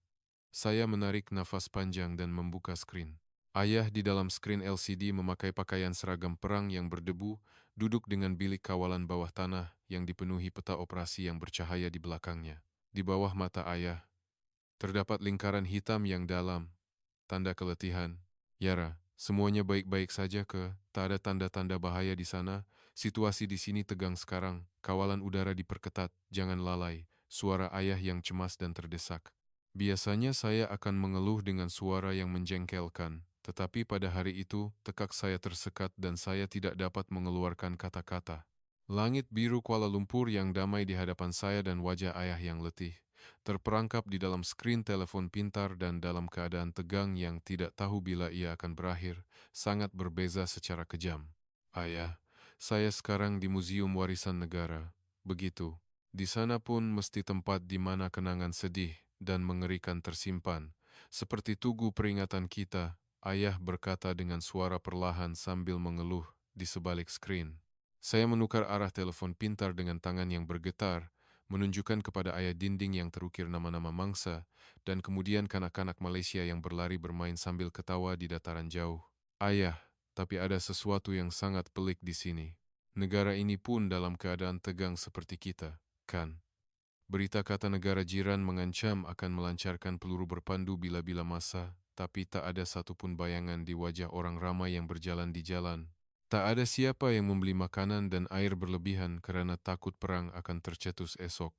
saya menarik nafas panjang dan membuka skrin. Ayah di dalam skrin LCD memakai pakaian seragam perang yang berdebu, duduk dengan bilik kawalan bawah tanah yang dipenuhi peta operasi yang bercahaya di belakangnya. Di bawah mata ayah, terdapat lingkaran hitam yang dalam, tanda keletihan. Yara, semuanya baik-baik saja ke? Tak ada tanda-tanda bahaya di sana? Situasi di sini tegang sekarang, kawalan udara diperketat, jangan lalai. Suara ayah yang cemas dan terdesak. Biasanya saya akan mengeluh dengan suara yang menjengkelkan, tetapi pada hari itu, tekak saya tersekat dan saya tidak dapat mengeluarkan kata-kata. Langit biru Kuala Lumpur yang damai di hadapan saya dan wajah ayah yang letih, terperangkap di dalam skrin telepon pintar dan dalam keadaan tegang yang tidak tahu bila ia akan berakhir, sangat berbeza secara kejam. Ayah, Saya sekarang di Museum Warisan Negara. Begitu. Di sana pun mesti tempat di mana kenangan sedih dan mengerikan tersimpan. Seperti tugu peringatan kita, ayah berkata dengan suara perlahan sambil mengeluh di sebalik skrin. Saya menukar arah telepon pintar dengan tangan yang bergetar, menunjukkan kepada ayah dinding yang terukir nama-nama mangsa, dan kemudian kanak-kanak Malaysia yang berlari bermain sambil ketawa di dataran jauh. Ayah, tapi ada sesuatu yang sangat pelik di sini. Negara ini pun dalam keadaan tegang seperti kita, kan? Berita kata negara jiran mengancam akan melancarkan peluru berpandu bila-bila masa, tapi tak ada satupun bayangan di wajah orang ramai yang berjalan di jalan. Tak ada siapa yang membeli makanan dan air berlebihan kerana takut perang akan tercetus esok.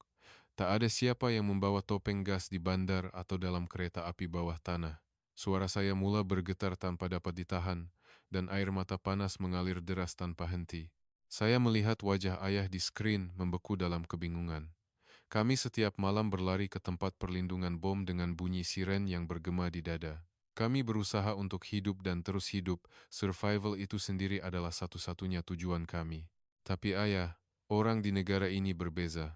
Tak ada siapa yang membawa topeng gas di bandar atau dalam kereta api bawah tanah. Suara saya mula bergetar tanpa dapat ditahan, dan air mata panas mengalir deras tanpa henti. Saya melihat wajah ayah di skrin membeku dalam kebingungan. Kami setiap malam berlari ke tempat perlindungan bom dengan bunyi siren yang bergema di dada. Kami berusaha untuk hidup dan terus hidup, survival itu sendiri adalah satu-satunya tujuan kami. Tapi ayah, orang di negara ini berbeza.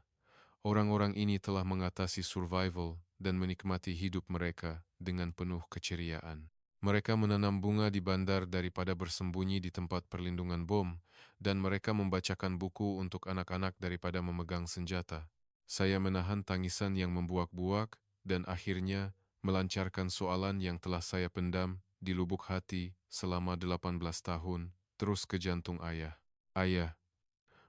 Orang-orang ini telah mengatasi survival dan menikmati hidup mereka dengan penuh keceriaan. Mereka menanam bunga di bandar daripada bersembunyi di tempat perlindungan bom, dan mereka membacakan buku untuk anak-anak daripada memegang senjata. Saya menahan tangisan yang membuak-buak dan akhirnya melancarkan soalan yang telah saya pendam di lubuk hati selama 18 tahun, terus ke jantung ayah. Ayah,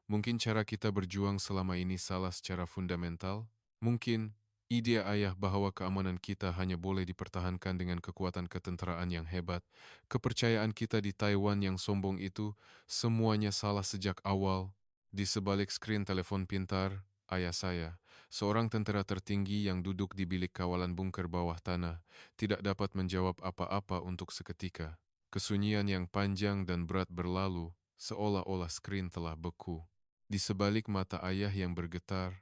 mungkin cara kita berjuang selama ini salah secara fundamental. Mungkin ide ayah bahwa keamanan kita hanya boleh dipertahankan dengan kekuatan ketenteraan yang hebat. Kepercayaan kita di Taiwan yang sombong itu semuanya salah sejak awal. Di sebalik skrin telepon pintar, ayah saya, seorang tentara tertinggi yang duduk di bilik kawalan bunker bawah tanah, tidak dapat menjawab apa-apa untuk seketika. Kesunyian yang panjang dan berat berlalu, seolah-olah skrin telah beku. Di sebalik mata ayah yang bergetar,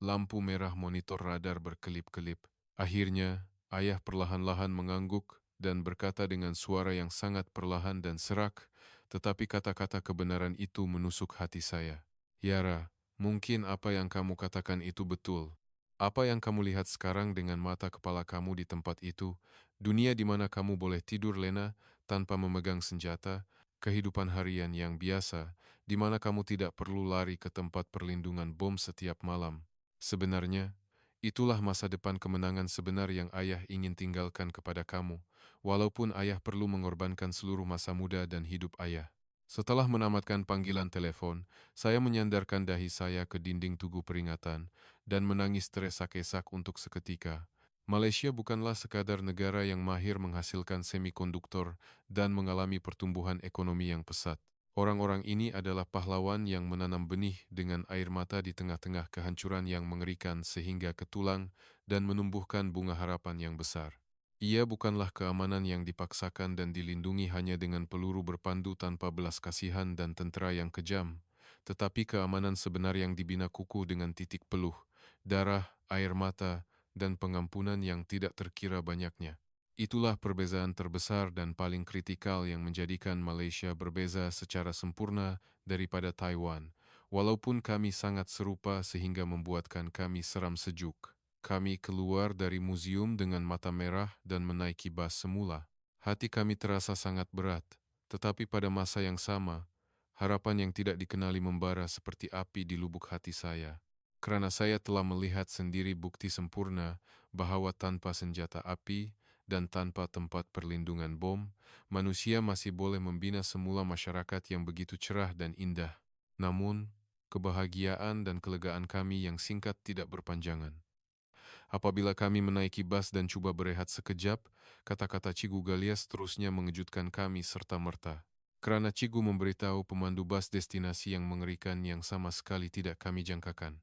lampu merah monitor radar berkelip-kelip. Akhirnya, ayah perlahan-lahan mengangguk dan berkata dengan suara yang sangat perlahan dan serak, tetapi kata-kata kebenaran itu menusuk hati saya. Yara, mungkin apa yang kamu katakan itu betul. Apa yang kamu lihat sekarang dengan mata kepala kamu di tempat itu, dunia di mana kamu boleh tidur lena tanpa memegang senjata, kehidupan harian yang biasa, di mana kamu tidak perlu lari ke tempat perlindungan bom setiap malam. Sebenarnya, itulah masa depan kemenangan sebenar yang ayah ingin tinggalkan kepada kamu, walaupun ayah perlu mengorbankan seluruh masa muda dan hidup ayah. Setelah menamatkan panggilan telepon, saya menyandarkan dahi saya ke dinding tugu peringatan dan menangis teresak-esak untuk seketika. Malaysia bukanlah sekadar negara yang mahir menghasilkan semikonduktor dan mengalami pertumbuhan ekonomi yang pesat. Orang-orang ini adalah pahlawan yang menanam benih dengan air mata di tengah-tengah kehancuran yang mengerikan sehingga ke tulang dan menumbuhkan bunga harapan yang besar. Ia bukanlah keamanan yang dipaksakan dan dilindungi hanya dengan peluru berpandu tanpa belas kasihan dan tentera yang kejam, tetapi keamanan sebenar yang dibina kukuh dengan titik peluh, darah, air mata, dan pengampunan yang tidak terkira banyaknya. Itulah perbezaan terbesar dan paling kritikal yang menjadikan Malaysia berbeza secara sempurna daripada Taiwan, walaupun kami sangat serupa sehingga membuatkan kami seram sejuk. Kami keluar dari museum dengan mata merah dan menaiki bas semula. Hati kami terasa sangat berat, tetapi pada masa yang sama, harapan yang tidak dikenali membara seperti api di lubuk hati saya. Kerana saya telah melihat sendiri bukti sempurna bahwa tanpa senjata api dan tanpa tempat perlindungan bom, manusia masih boleh membina semula masyarakat yang begitu cerah dan indah. Namun, kebahagiaan dan kelegaan kami yang singkat tidak berpanjangan. Apabila kami menaiki bas dan cuba berehat sekejap, kata-kata Cigu Galias terusnya mengejutkan kami serta-merta. Kerana Cigu memberitahu pemandu bas destinasi yang mengerikan yang sama sekali tidak kami jangkakan.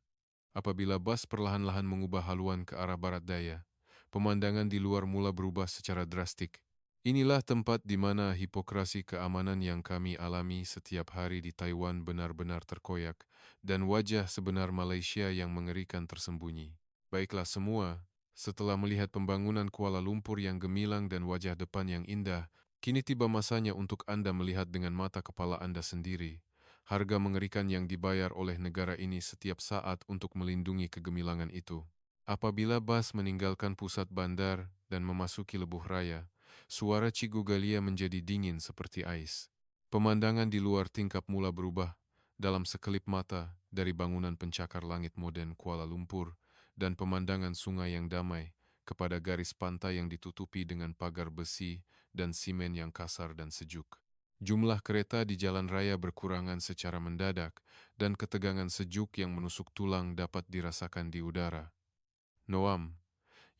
Apabila bas perlahan-lahan mengubah haluan ke arah barat daya, pemandangan di luar mula berubah secara drastik. Inilah tempat di mana hipokrasi keamanan yang kami alami setiap hari di Taiwan benar-benar terkoyak dan wajah sebenar Malaysia yang mengerikan tersembunyi. Baiklah semua, setelah melihat pembangunan Kuala Lumpur yang gemilang dan wajah depan yang indah, kini tiba masanya untuk Anda melihat dengan mata kepala Anda sendiri. harga mengerikan yang dibayar oleh negara ini setiap saat untuk melindungi kegemilangan itu. Apabila bas meninggalkan pusat bandar dan memasuki Lebuh Raya, suara Cigu Galia menjadi dingin seperti ais. Pemandangan di luar tingkap mula berubah dalam sekelip mata dari bangunan pencakar langit modern Kuala Lumpur dan pemandangan sungai yang damai kepada garis pantai yang ditutupi dengan pagar besi dan simen yang kasar dan sejuk. Jumlah kereta di jalan raya berkurangan secara mendadak dan ketegangan sejuk yang menusuk tulang dapat dirasakan di udara. Noam,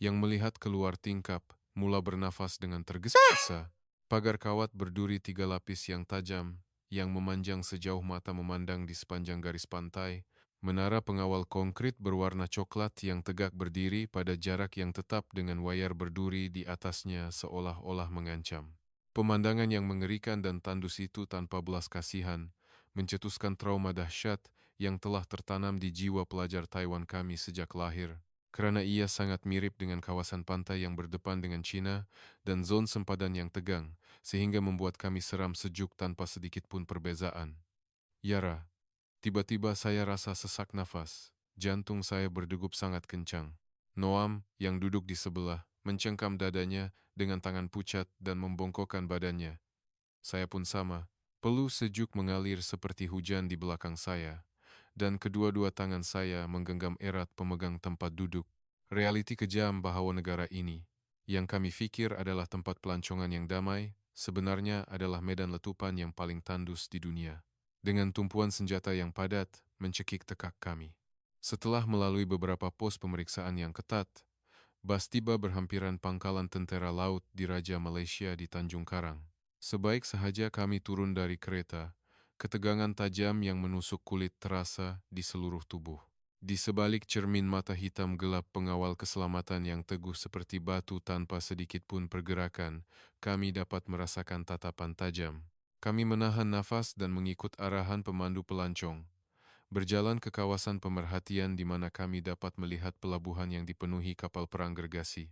yang melihat keluar tingkap, mula bernafas dengan tergesa-gesa. Pagar kawat berduri 3 lapis yang tajam, yang memanjang sejauh mata memandang di sepanjang garis pantai. Menara pengawal konkrit berwarna coklat yang tegak berdiri pada jarak yang tetap dengan wayar berduri di atasnya seolah-olah mengancam. Pemandangan yang mengerikan dan tandus itu tanpa belas kasihan, mencetuskan trauma dahsyat yang telah tertanam di jiwa pelajar Taiwan kami sejak lahir. Karena ia sangat mirip dengan kawasan pantai yang berdepan dengan China dan zon sempadan yang tegang, sehingga membuat kami seram sejuk tanpa sedikit pun perbezaan. Yara, tiba-tiba saya rasa sesak nafas. Jantung saya berdegup sangat kencang. Noam, yang duduk di sebelah, mencengkam dadanya dengan tangan pucat dan membongkokkan badannya. Saya pun sama. Peluh sejuk mengalir seperti hujan di belakang saya, dan kedua-dua tangan saya menggenggam erat pemegang tempat duduk. Realiti kejam bahwa negara ini, yang kami fikir adalah tempat pelancongan yang damai, sebenarnya adalah medan letupan yang paling tandus di dunia. Dengan tumpuan senjata yang padat, mencekik tekak kami. Setelah melalui beberapa pos pemeriksaan yang ketat, bas tiba berhampiran pangkalan tentara laut di Raja Malaysia di Tanjung Karang. Sebaik sahaja kami turun dari kereta, ketegangan tajam yang menusuk kulit terasa di seluruh tubuh. Di sebalik cermin mata hitam gelap pengawal keselamatan yang teguh seperti batu tanpa sedikit pun pergerakan, kami dapat merasakan tatapan tajam. Kami menahan nafas dan mengikut arahan pemandu pelancong, berjalan ke kawasan pemerhatian di mana kami dapat melihat pelabuhan yang dipenuhi kapal perang gergasi.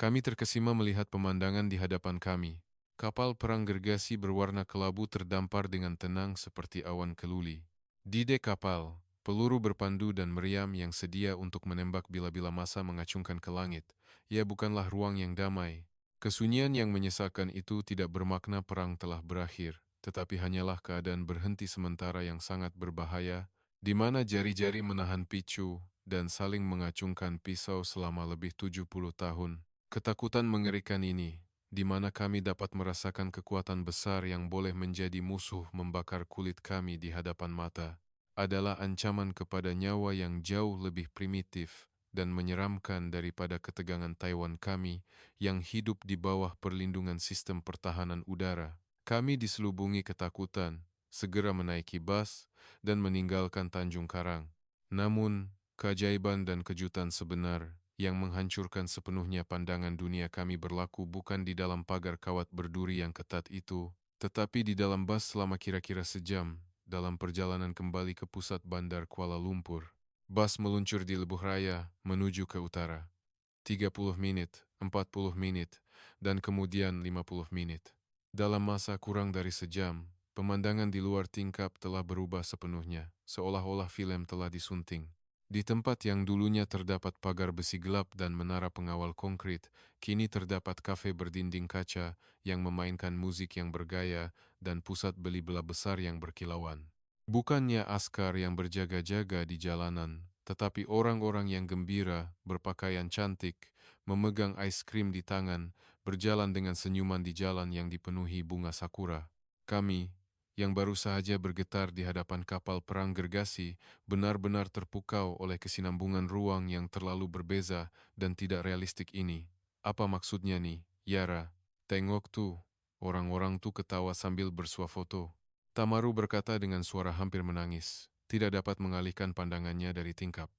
Kami terkesima melihat pemandangan di hadapan kami. Kapal perang gergasi berwarna kelabu terdampar dengan tenang seperti awan keluli. Di dek kapal, peluru berpandu dan meriam yang sedia untuk menembak bila-bila masa mengacungkan ke langit. Ia bukanlah ruang yang damai. Kesunyian yang menyesakan itu tidak bermakna perang telah berakhir, tetapi hanyalah keadaan berhenti sementara yang sangat berbahaya, di mana jari-jari menahan picu dan saling mengacungkan pisau selama lebih 70 tahun. Ketakutan mengerikan ini, di mana kami dapat merasakan kekuatan besar yang boleh menjadi musuh membakar kulit kami di hadapan mata, adalah ancaman kepada nyawa yang jauh lebih primitif dan menyeramkan daripada ketegangan Taiwan kami yang hidup di bawah perlindungan sistem pertahanan udara. Kami diselubungi ketakutan, segera menaiki bas dan meninggalkan Tanjung Karang. Namun, keajaiban dan kejutan sebenar yang menghancurkan sepenuhnya pandangan dunia kami berlaku bukan di dalam pagar kawat berduri yang ketat itu, tetapi di dalam bas selama kira-kira sejam dalam perjalanan kembali ke pusat bandar Kuala Lumpur. Bas meluncur di Lebuh Raya menuju ke utara. 30 menit, 40 menit, dan kemudian 50 menit. Dalam masa kurang dari sejam, pemandangan di luar tingkap telah berubah sepenuhnya, seolah-olah film telah disunting. Di tempat yang dulunya terdapat pagar besi gelap dan menara pengawal konkrit, kini terdapat kafe berdinding kaca yang memainkan musik yang bergaya dan pusat beli bela besar yang berkilauan. Bukannya askar yang berjaga-jaga di jalanan, tetapi orang-orang yang gembira, berpakaian cantik, memegang es krim di tangan, berjalan dengan senyuman di jalan yang dipenuhi bunga sakura. Kami, yang baru saja bergetar di hadapan kapal perang gergasi, benar-benar terpukau oleh kesinambungan ruang yang terlalu berbeza dan tidak realistik ini. Apa maksudnya nih, Yara? Tengok tuh, orang-orang tuh ketawa sambil bersuah foto. Tamaru berkata dengan suara hampir menangis, tidak dapat mengalihkan pandangannya dari tingkap.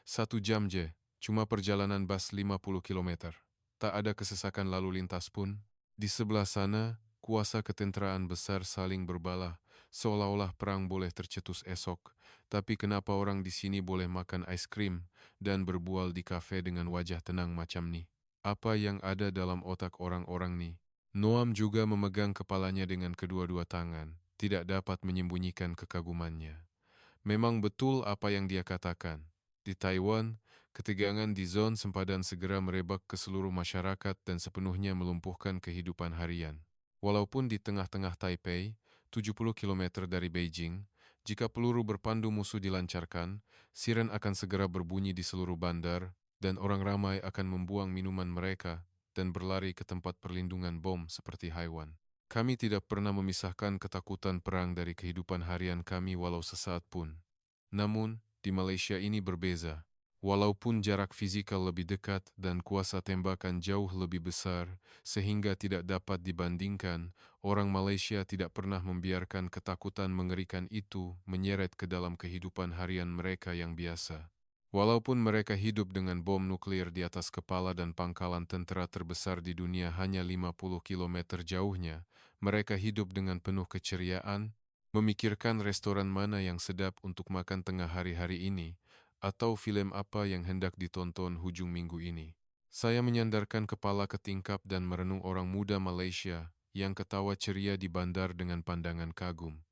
1 jam je, cuma perjalanan bas 50 kilometer. Tak ada kesesakan lalu lintas pun. Di sebelah sana, kuasa ketenteraan besar saling berbalah, seolah-olah perang boleh tercetus esok. Tapi kenapa orang di sini boleh makan es krim dan berbual di kafe dengan wajah tenang macam ni? Apa yang ada dalam otak orang-orang ni? Noam juga memegang kepalanya dengan kedua-dua tangan. tidak dapat menyembunyikan kekagumannya. Memang betul apa yang dia katakan. Di Taiwan, ketegangan di zon sempadan segera merebak ke seluruh masyarakat dan sepenuhnya melumpuhkan kehidupan harian. Walaupun di tengah-tengah Taipei, 70 kilometer dari Beijing, jika peluru berpandu musuh dilancarkan, siren akan segera berbunyi di seluruh bandar, dan orang ramai akan membuang minuman mereka dan berlari ke tempat perlindungan bom seperti Haiwan. Kami tidak pernah memisahkan ketakutan perang dari kehidupan harian kami walau sesaat pun. Namun, di Malaysia ini berbeza. Walaupun jarak fisikal lebih dekat dan kuasa tembakan jauh lebih besar, sehingga tidak dapat dibandingkan, orang Malaysia tidak pernah membiarkan ketakutan mengerikan itu menyeret ke dalam kehidupan harian mereka yang biasa. Walaupun mereka hidup dengan bom nuklir di atas kepala dan pangkalan tentara terbesar di dunia hanya 50 kilometer jauhnya, mereka hidup dengan penuh keceriaan, memikirkan restoran mana yang sedap untuk makan tengah hari-hari ini, atau film apa yang hendak ditonton hujung minggu ini. Saya menyandarkan kepala ke tingkap dan merenung orang muda Malaysia yang ketawa ceria di bandar dengan pandangan kagum.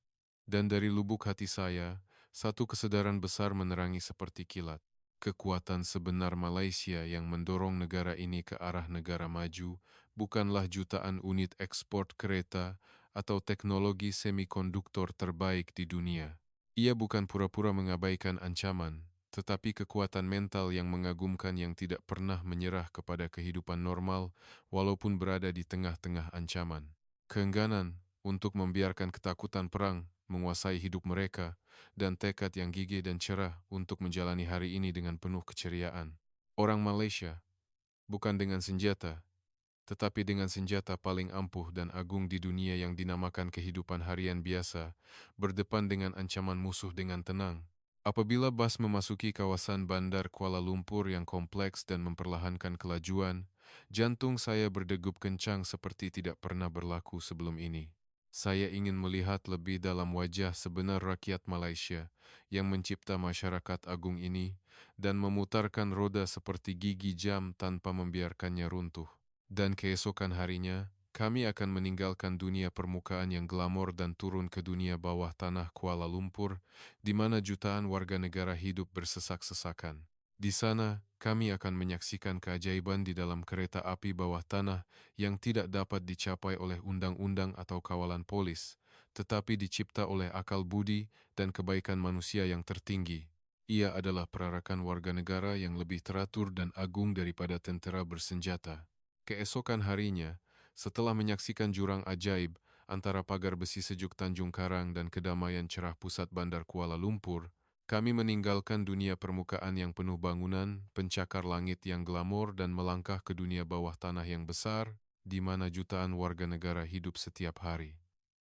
Dan dari lubuk hati saya, satu kesadaran besar menerangi seperti kilat. Kekuatan sebenar Malaysia yang mendorong negara ini ke arah negara maju bukanlah jutaan unit ekspor kereta atau teknologi semikonduktor terbaik di dunia. Ia bukan pura-pura mengabaikan ancaman, tetapi kekuatan mental yang mengagumkan yang tidak pernah menyerah kepada kehidupan normal walaupun berada di tengah-tengah ancaman. Keengganan untuk membiarkan ketakutan perang menguasai hidup mereka, dan tekad yang gigih dan cerah untuk menjalani hari ini dengan penuh keceriaan. Orang Malaysia, bukan dengan senjata, tetapi dengan senjata paling ampuh dan agung di dunia yang dinamakan kehidupan harian biasa, berdepan dengan ancaman musuh dengan tenang. Apabila bas memasuki kawasan bandar Kuala Lumpur yang kompleks dan memperlahankan kelajuan, jantung saya berdegup kencang seperti tidak pernah berlaku sebelum ini. Saya ingin melihat lebih dalam wajah sebenar rakyat Malaysia yang mencipta masyarakat agung ini dan memutarkan roda seperti gigi jam tanpa membiarkannya runtuh. Dan keesokan harinya, kami akan meninggalkan dunia permukaan yang glamor dan turun ke dunia bawah tanah Kuala Lumpur, di mana jutaan warga negara hidup bersesak-sesakan. Di sana, kami akan menyaksikan keajaiban di dalam kereta api bawah tanah yang tidak dapat dicapai oleh undang-undang atau kawalan polis, tetapi dicipta oleh akal budi dan kebaikan manusia yang tertinggi. Ia adalah perarakan warga negara yang lebih teratur dan agung daripada tentera bersenjata. Keesokan harinya, setelah menyaksikan jurang ajaib antara pagar besi sejuk Tanjung Karang dan kedamaian cerah pusat bandar Kuala Lumpur, kami meninggalkan dunia permukaan yang penuh bangunan, pencakar langit yang glamor dan melangkah ke dunia bawah tanah yang besar, di mana jutaan warga negara hidup setiap hari.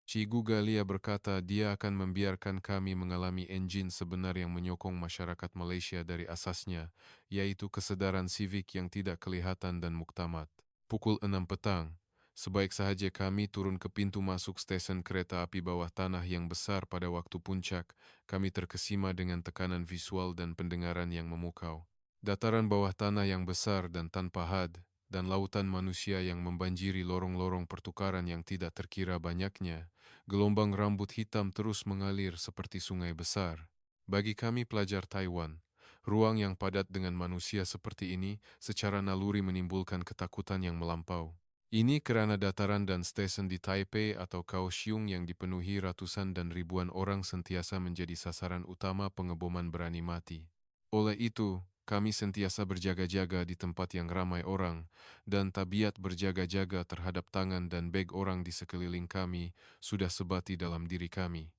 Cigu Galia berkata dia akan membiarkan kami mengalami enjin sebenar yang menyokong masyarakat Malaysia dari asasnya, yaitu kesadaran sivik yang tidak kelihatan dan muktamad. Pukul 6 petang, sebaik sahaja kami turun ke pintu masuk stesen kereta api bawah tanah yang besar pada waktu puncak, kami terkesima dengan tekanan visual dan pendengaran yang memukau. Dataran bawah tanah yang besar dan tanpa had, dan lautan manusia yang membanjiri lorong-lorong pertukaran yang tidak terkira banyaknya, gelombang rambut hitam terus mengalir seperti sungai besar. Bagi kami pelajar Taiwan, ruang yang padat dengan manusia seperti ini secara naluri menimbulkan ketakutan yang melampau. Ini kerana dataran dan stesen di Taipei atau Kaohsiung yang dipenuhi ratusan dan ribuan orang sentiasa menjadi sasaran utama pengeboman berani mati. Oleh itu, kami sentiasa berjaga-jaga di tempat yang ramai orang, dan tabiat berjaga-jaga terhadap tangan dan beg orang di sekeliling kami sudah sebati dalam diri kami.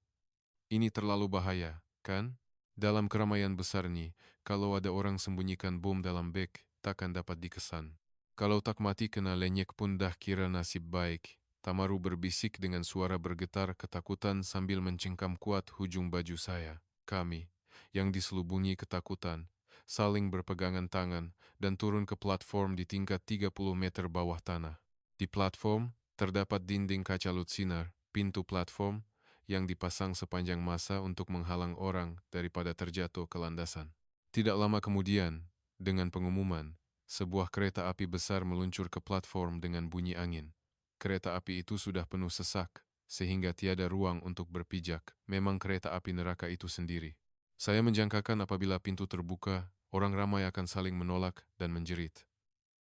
Ini terlalu bahaya, kan? Dalam keramaian besar ni, kalau ada orang sembunyikan bom dalam beg, takkan dapat dikesan. Kalau tak mati kena lenyek pun dah kira nasib baik. Tamaru berbisik dengan suara bergetar ketakutan sambil mencengkam kuat hujung baju saya. Kami, yang diselubungi ketakutan, saling berpegangan tangan dan turun ke platform di tingkat 30 meter bawah tanah. Di platform, terdapat dinding kaca lutsinar, pintu platform, yang dipasang sepanjang masa untuk menghalang orang daripada terjatuh ke landasan. Tidak lama kemudian, dengan pengumuman, sebuah kereta api besar meluncur ke platform dengan bunyi angin. Kereta api itu sudah penuh sesak, sehingga tiada ruang untuk berpijak. Memang kereta api neraka itu sendiri. Saya menjangkakan apabila pintu terbuka, orang ramai akan saling menolak dan menjerit.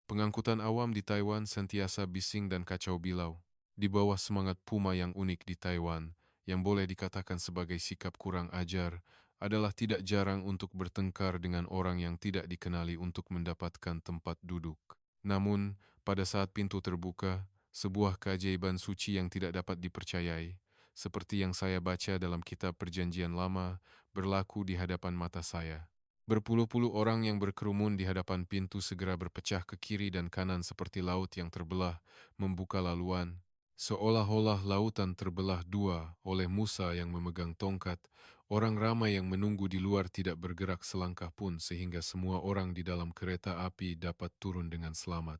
Pengangkutan awam di Taiwan sentiasa bising dan kacau bilau. Di bawah semangat Puma yang unik di Taiwan, yang boleh dikatakan sebagai sikap kurang ajar, adalah tidak jarang untuk bertengkar dengan orang yang tidak dikenali untuk mendapatkan tempat duduk. Namun, pada saat pintu terbuka, sebuah keajaiban suci yang tidak dapat dipercayai, seperti yang saya baca dalam kitab Perjanjian Lama, berlaku di hadapan mata saya. Berpuluh-puluh orang yang berkerumun di hadapan pintu segera berpecah ke kiri dan kanan seperti laut yang terbelah, membuka laluan. Seolah-olah lautan terbelah dua oleh Musa yang memegang tongkat. Orang ramai yang menunggu di luar tidak bergerak selangkah pun sehingga semua orang di dalam kereta api dapat turun dengan selamat.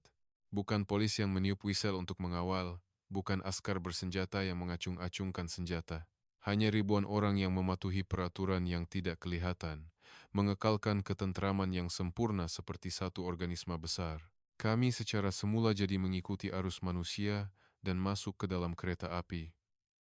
Bukan polis yang meniup whistle untuk mengawal, bukan askar bersenjata yang mengacung-acungkan senjata. Hanya ribuan orang yang mematuhi peraturan yang tidak kelihatan, mengekalkan ketentraman yang sempurna seperti satu organisme besar. Kami secara semula jadi mengikuti arus manusia dan masuk ke dalam kereta api.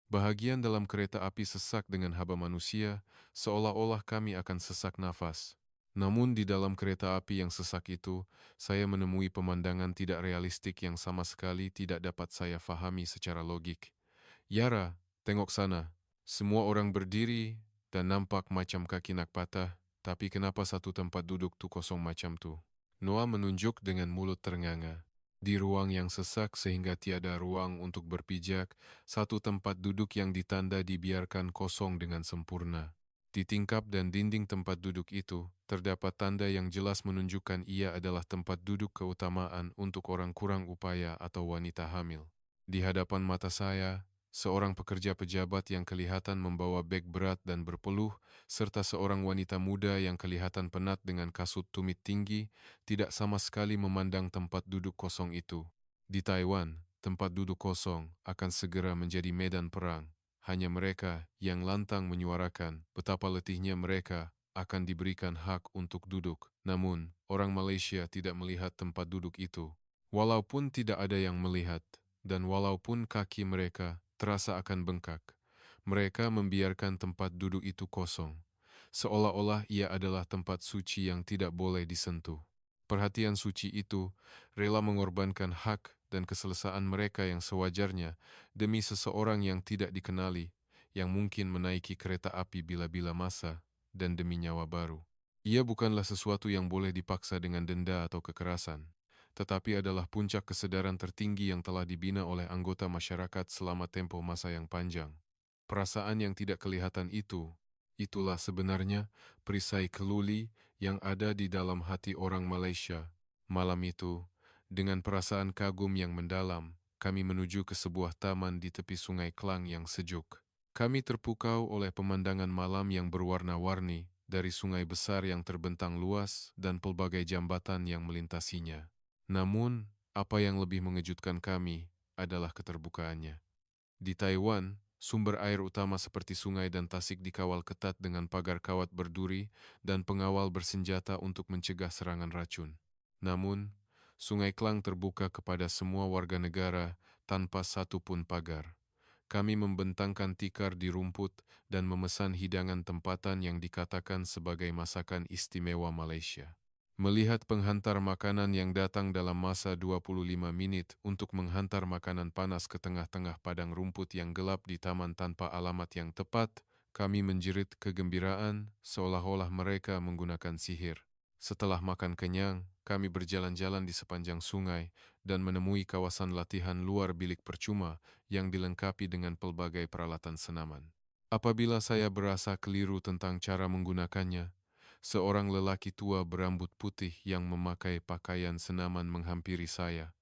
Bahagian dalam kereta api sesak dengan haba manusia, seolah-olah kami akan sesak nafas. Namun di dalam kereta api yang sesak itu, saya menemui pemandangan tidak realistik yang sama sekali tidak dapat saya fahami secara logik. Yara, tengok sana. Semua orang berdiri dan nampak macam kaki nak patah, tapi kenapa satu tempat duduk tu kosong macam tu? Noah menunjuk dengan mulut ternganga. Di ruang yang sesak sehingga tiada ruang untuk berpijak, satu tempat duduk yang ditanda dibiarkan kosong dengan sempurna. Di tingkap dan dinding tempat duduk itu, terdapat tanda yang jelas menunjukkan ia adalah tempat duduk keutamaan untuk orang kurang upaya atau wanita hamil. Di hadapan mata saya, seorang pekerja pejabat yang kelihatan membawa beg berat dan berpeluh, serta seorang wanita muda yang kelihatan penat dengan kasut tumit tinggi, tidak sama sekali memandang tempat duduk kosong itu. Di Taiwan, tempat duduk kosong akan segera menjadi medan perang. Hanya mereka yang lantang menyuarakan betapa letihnya mereka akan diberikan hak untuk duduk. Namun, orang Malaysia tidak melihat tempat duduk itu. Walaupun tidak ada yang melihat, dan walaupun kaki mereka terasa akan bengkak, mereka membiarkan tempat duduk itu kosong, seolah-olah ia adalah tempat suci yang tidak boleh disentuh. Perhatian suci itu rela mengorbankan hak dan keselesaan mereka yang sewajarnya demi seseorang yang tidak dikenali, yang mungkin menaiki kereta api bila-bila masa, dan demi nyawa baru. Ia bukanlah sesuatu yang boleh dipaksa dengan denda atau kekerasan, tetapi adalah puncak kesadaran tertinggi yang telah dibina oleh anggota masyarakat selama tempoh masa yang panjang. Perasaan yang tidak kelihatan itu, itulah sebenarnya perisai keluli yang ada di dalam hati orang Malaysia. Malam itu, dengan perasaan kagum yang mendalam, kami menuju ke sebuah taman di tepi Sungai Klang yang sejuk. Kami terpukau oleh pemandangan malam yang berwarna-warni dari sungai besar yang terbentang luas dan pelbagai jambatan yang melintasinya. Namun, apa yang lebih mengejutkan kami adalah keterbukaannya. Di Taiwan, sumber air utama seperti sungai dan tasik dikawal ketat dengan pagar kawat berduri dan pengawal bersenjata untuk mencegah serangan racun. Namun, Sungai Klang terbuka kepada semua warga negara tanpa satu pun pagar. Kami membentangkan tikar di rumput dan memesan hidangan tempatan yang dikatakan sebagai masakan istimewa Malaysia. Melihat penghantar makanan yang datang dalam masa 25 menit untuk menghantar makanan panas ke tengah-tengah padang rumput yang gelap di taman tanpa alamat yang tepat, kami menjerit kegembiraan seolah-olah mereka menggunakan sihir. Setelah makan kenyang, kami berjalan-jalan di sepanjang sungai dan menemui kawasan latihan luar bilik percuma yang dilengkapi dengan pelbagai peralatan senaman. Apabila saya berasa keliru tentang cara menggunakannya, seorang lelaki tua berambut putih yang memakai pakaian senaman menghampiri saya.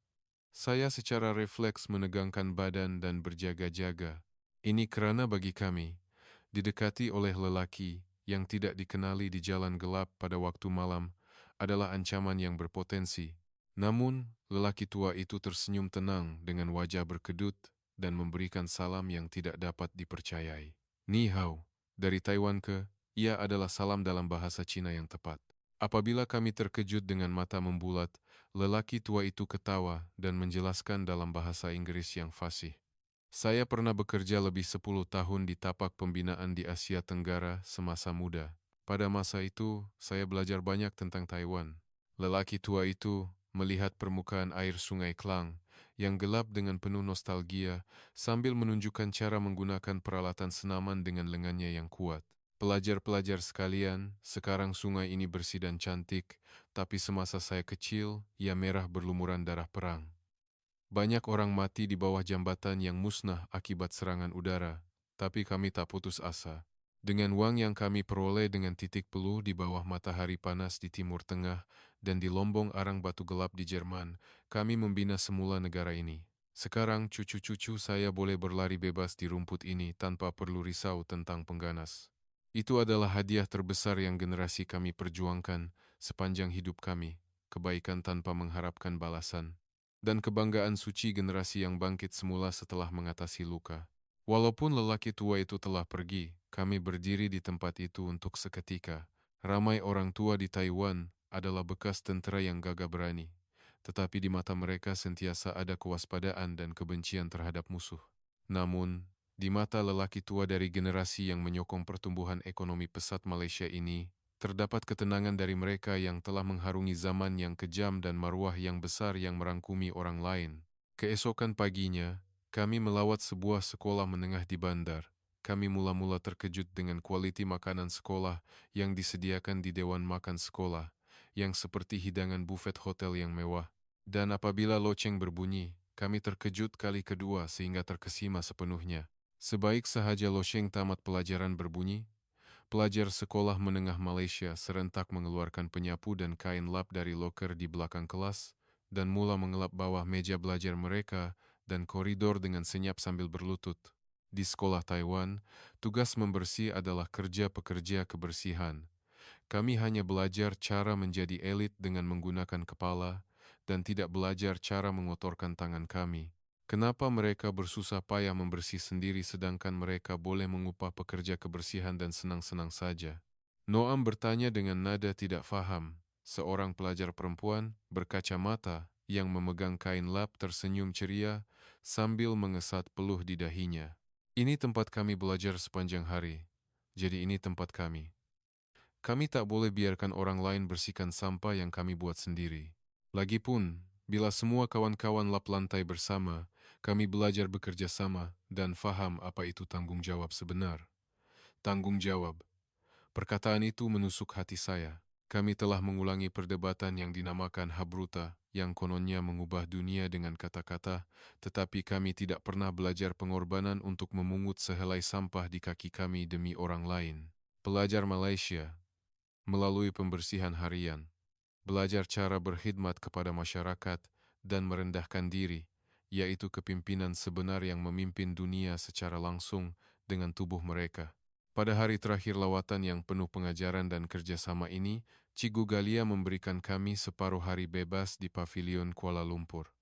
Saya secara refleks menegangkan badan dan berjaga-jaga. Ini kerana bagi kami, didekati oleh lelaki yang tidak dikenali di jalan gelap pada waktu malam adalah ancaman yang berpotensi. Namun, lelaki tua itu tersenyum tenang dengan wajah berkedut dan memberikan salam yang tidak dapat dipercayai. Ni hao, dari Taiwan ke, ia adalah salam dalam bahasa Cina yang tepat. Apabila kami terkejut dengan mata membulat, lelaki tua itu ketawa dan menjelaskan dalam bahasa Inggris yang fasih. Saya pernah bekerja lebih 10 tahun di tapak pembinaan di Asia Tenggara semasa muda. Pada masa itu, saya belajar banyak tentang Taiwan. Lelaki tua itu melihat permukaan air Sungai Klang yang gelap dengan penuh nostalgia sambil menunjukkan cara menggunakan peralatan senaman dengan lengannya yang kuat. Pelajar-pelajar sekalian, sekarang sungai ini bersih dan cantik, tapi semasa saya kecil, ia merah berlumuran darah perang. Banyak orang mati di bawah jambatan yang musnah akibat serangan udara, tapi kami tak putus asa. Dengan uang yang kami peroleh dengan titik peluh di bawah matahari panas di Timur Tengah dan di lombong arang batu gelap di Jerman, kami membina semula negara ini. Sekarang cucu-cucu saya boleh berlari bebas di rumput ini tanpa perlu risau tentang pengganas. Itu adalah hadiah terbesar yang generasi kami perjuangkan sepanjang hidup kami, kebaikan tanpa mengharapkan balasan dan kebanggaan suci generasi yang bangkit semula setelah mengatasi luka. Walaupun lelaki tua itu telah pergi, kami berdiri di tempat itu untuk seketika. Ramai orang tua di Taiwan adalah bekas tentara yang gagah berani, tetapi di mata mereka sentiasa ada kewaspadaan dan kebencian terhadap musuh. Namun, di mata lelaki tua dari generasi yang menyokong pertumbuhan ekonomi pesat Malaysia ini, terdapat ketenangan dari mereka yang telah mengharungi zaman yang kejam dan maruah yang besar yang merangkumi orang lain. Keesokan paginya, kami melawat sebuah sekolah menengah di bandar. Kami mula-mula terkejut dengan kualiti makanan sekolah yang disediakan di dewan makan sekolah, yang seperti hidangan bufet hotel yang mewah. Dan apabila loceng berbunyi, kami terkejut kali kedua sehingga terkesima sepenuhnya. Sebaik sahaja loceng tamat pelajaran berbunyi, pelajar sekolah menengah Malaysia serentak mengeluarkan penyapu dan kain lap dari loker di belakang kelas dan mula mengelap bawah meja belajar mereka dan koridor dengan senyap sambil berlutut. Di sekolah Taiwan, tugas membersih adalah kerja pekerja kebersihan. Kami hanya belajar cara menjadi elit dengan menggunakan kepala dan tidak belajar cara mengotorkan tangan kami. Kenapa mereka bersusah payah membersih sendiri sedangkan mereka boleh mengupah pekerja kebersihan dan senang-senang saja? Noam bertanya dengan nada tidak faham. Seorang pelajar perempuan berkacamata yang memegang kain lap tersenyum ceria sambil mengesat peluh di dahinya. Ini tempat kami belajar sepanjang hari. Jadi ini tempat kami. Kami tak boleh biarkan orang lain bersihkan sampah yang kami buat sendiri. Lagipun, bila semua kawan-kawan lap lantai bersama, kami belajar bekerja sama dan faham apa itu tanggung jawab sebenar. Tanggung jawab. Perkataan itu menusuk hati saya. Kami telah mengulangi perdebatan yang dinamakan Habruta, yang kononnya mengubah dunia dengan kata-kata, tetapi kami tidak pernah belajar pengorbanan untuk memungut sehelai sampah di kaki kami demi orang lain. Pelajar Malaysia, melalui pembersihan harian, belajar cara berkhidmat kepada masyarakat dan merendahkan diri, yaitu kepimpinan sebenar yang memimpin dunia secara langsung dengan tubuh mereka. Pada hari terakhir lawatan yang penuh pengajaran dan kerjasama ini, Cikgu Galia memberikan kami separuh hari bebas di Pavilion Kuala Lumpur.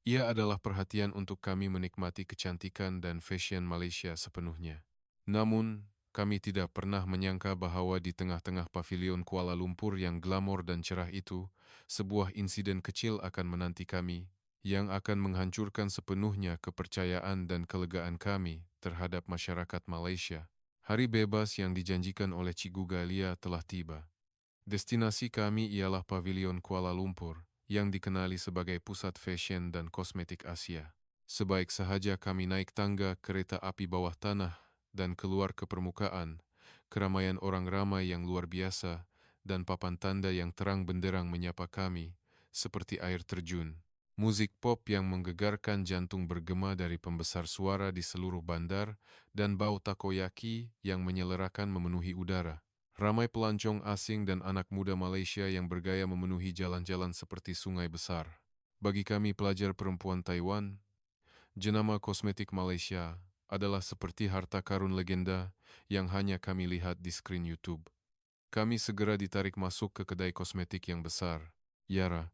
Ia adalah perhatian untuk kami menikmati kecantikan dan fashion Malaysia sepenuhnya. Namun, kami tidak pernah menyangka bahwa di tengah-tengah pavilion Kuala Lumpur yang glamor dan cerah itu, sebuah insiden kecil akan menanti kami, yang akan menghancurkan sepenuhnya kepercayaan dan kelegaan kami terhadap masyarakat Malaysia. Hari bebas yang dijanjikan oleh Cikgu Galia telah tiba. Destinasi kami ialah Pavilion Kuala Lumpur, yang dikenali sebagai pusat fashion dan kosmetik Asia. Sebaik sahaja kami naik tangga kereta api bawah tanah dan keluar ke permukaan, keramaian orang ramai yang luar biasa dan papan tanda yang terang benderang menyapa kami, seperti air terjun. Musik pop yang menggegarkan jantung bergema dari pembesar suara di seluruh bandar dan bau takoyaki yang menyelerakan memenuhi udara. Ramai pelancong asing dan anak muda Malaysia yang bergaya memenuhi jalan-jalan seperti sungai besar. Bagi kami pelajar perempuan Taiwan, jenama kosmetik Malaysia adalah seperti harta karun legenda yang hanya kami lihat di skrin YouTube. Kami segera ditarik masuk ke kedai kosmetik yang besar. Yara,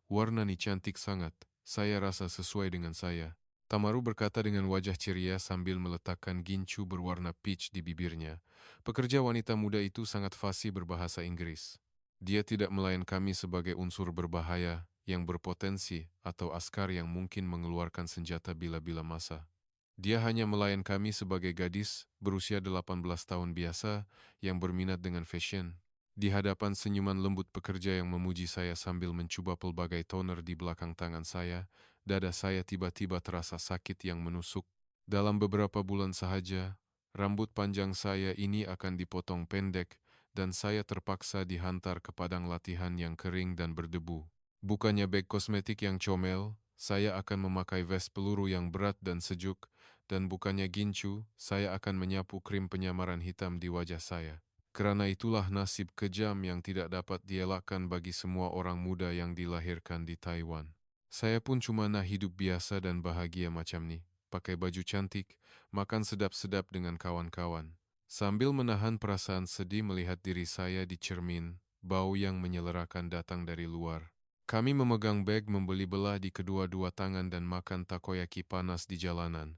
warna ni cantik sangat, saya rasa sesuai dengan saya. Tamaru berkata dengan wajah ceria sambil meletakkan gincu berwarna peach di bibirnya. Pekerja wanita muda itu sangat fasih berbahasa Inggris. Dia tidak melayan kami sebagai unsur berbahaya yang berpotensi atau askar yang mungkin mengeluarkan senjata bila-bila masa. Dia hanya melayan kami sebagai gadis berusia 18 tahun biasa yang berminat dengan fashion. Di hadapan senyuman lembut pekerja yang memuji saya sambil mencoba pelbagai toner di belakang tangan saya, dada saya tiba-tiba terasa sakit yang menusuk. Dalam beberapa bulan sahaja, rambut panjang saya ini akan dipotong pendek dan saya terpaksa dihantar ke padang latihan yang kering dan berdebu. Bukannya beg kosmetik yang comel, saya akan memakai vest peluru yang berat dan sejuk, dan bukannya gincu, saya akan menyapu krim penyamaran hitam di wajah saya. Kerana itulah nasib kejam yang tidak dapat dielakkan bagi semua orang muda yang dilahirkan di Taiwan. Saya pun cuma nak hidup biasa dan bahagia macam ni. Pakai baju cantik, makan sedap-sedap dengan kawan-kawan. Sambil menahan perasaan sedih melihat diri saya di cermin, bau yang menyelerakan datang dari luar. Kami memegang beg membeli belah di kedua-dua tangan dan makan takoyaki panas di jalanan.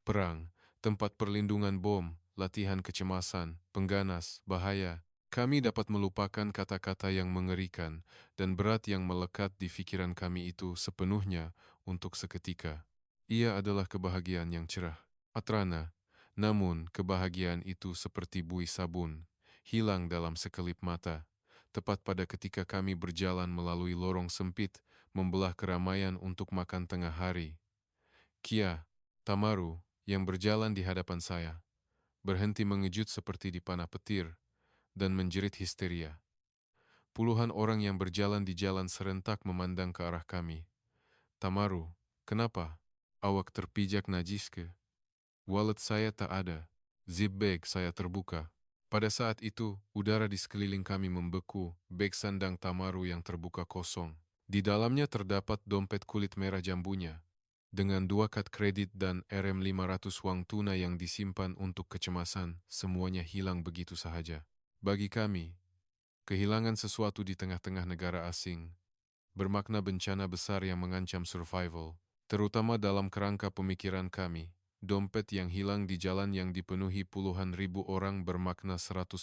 Perang, tempat perlindungan bom, latihan kecemasan, pengganas, bahaya. Kami dapat melupakan kata-kata yang mengerikan dan berat yang melekat di pikiran kami itu sepenuhnya untuk seketika. Ia adalah kebahagiaan yang cerah, Atrana. Namun, kebahagiaan itu seperti buih sabun, hilang dalam sekelip mata. Tepat pada ketika kami berjalan melalui lorong sempit, membelah keramaian untuk makan tengah hari. Kia, Tamaru, yang berjalan di hadapan saya, berhenti mengejut seperti dipanah petir dan menjerit histeria. Puluhan orang yang berjalan di jalan serentak memandang ke arah kami. Tamaru, kenapa? Awak terpijak najis ke? Wallet saya tak ada. Zip bag saya terbuka. Pada saat itu, udara di sekeliling kami membeku, beg sandang Tamaru yang terbuka kosong. Di dalamnya terdapat dompet kulit merah jambunya, dengan 2 kad kredit dan Rm500 uang tunai yang disimpan untuk kecemasan, semuanya hilang begitu sahaja. Bagi kami, kehilangan sesuatu di tengah-tengah negara asing bermakna bencana besar yang mengancam survival, terutama dalam kerangka pemikiran kami. Dompet yang hilang di jalan yang dipenuhi puluhan ribu orang bermakna 100%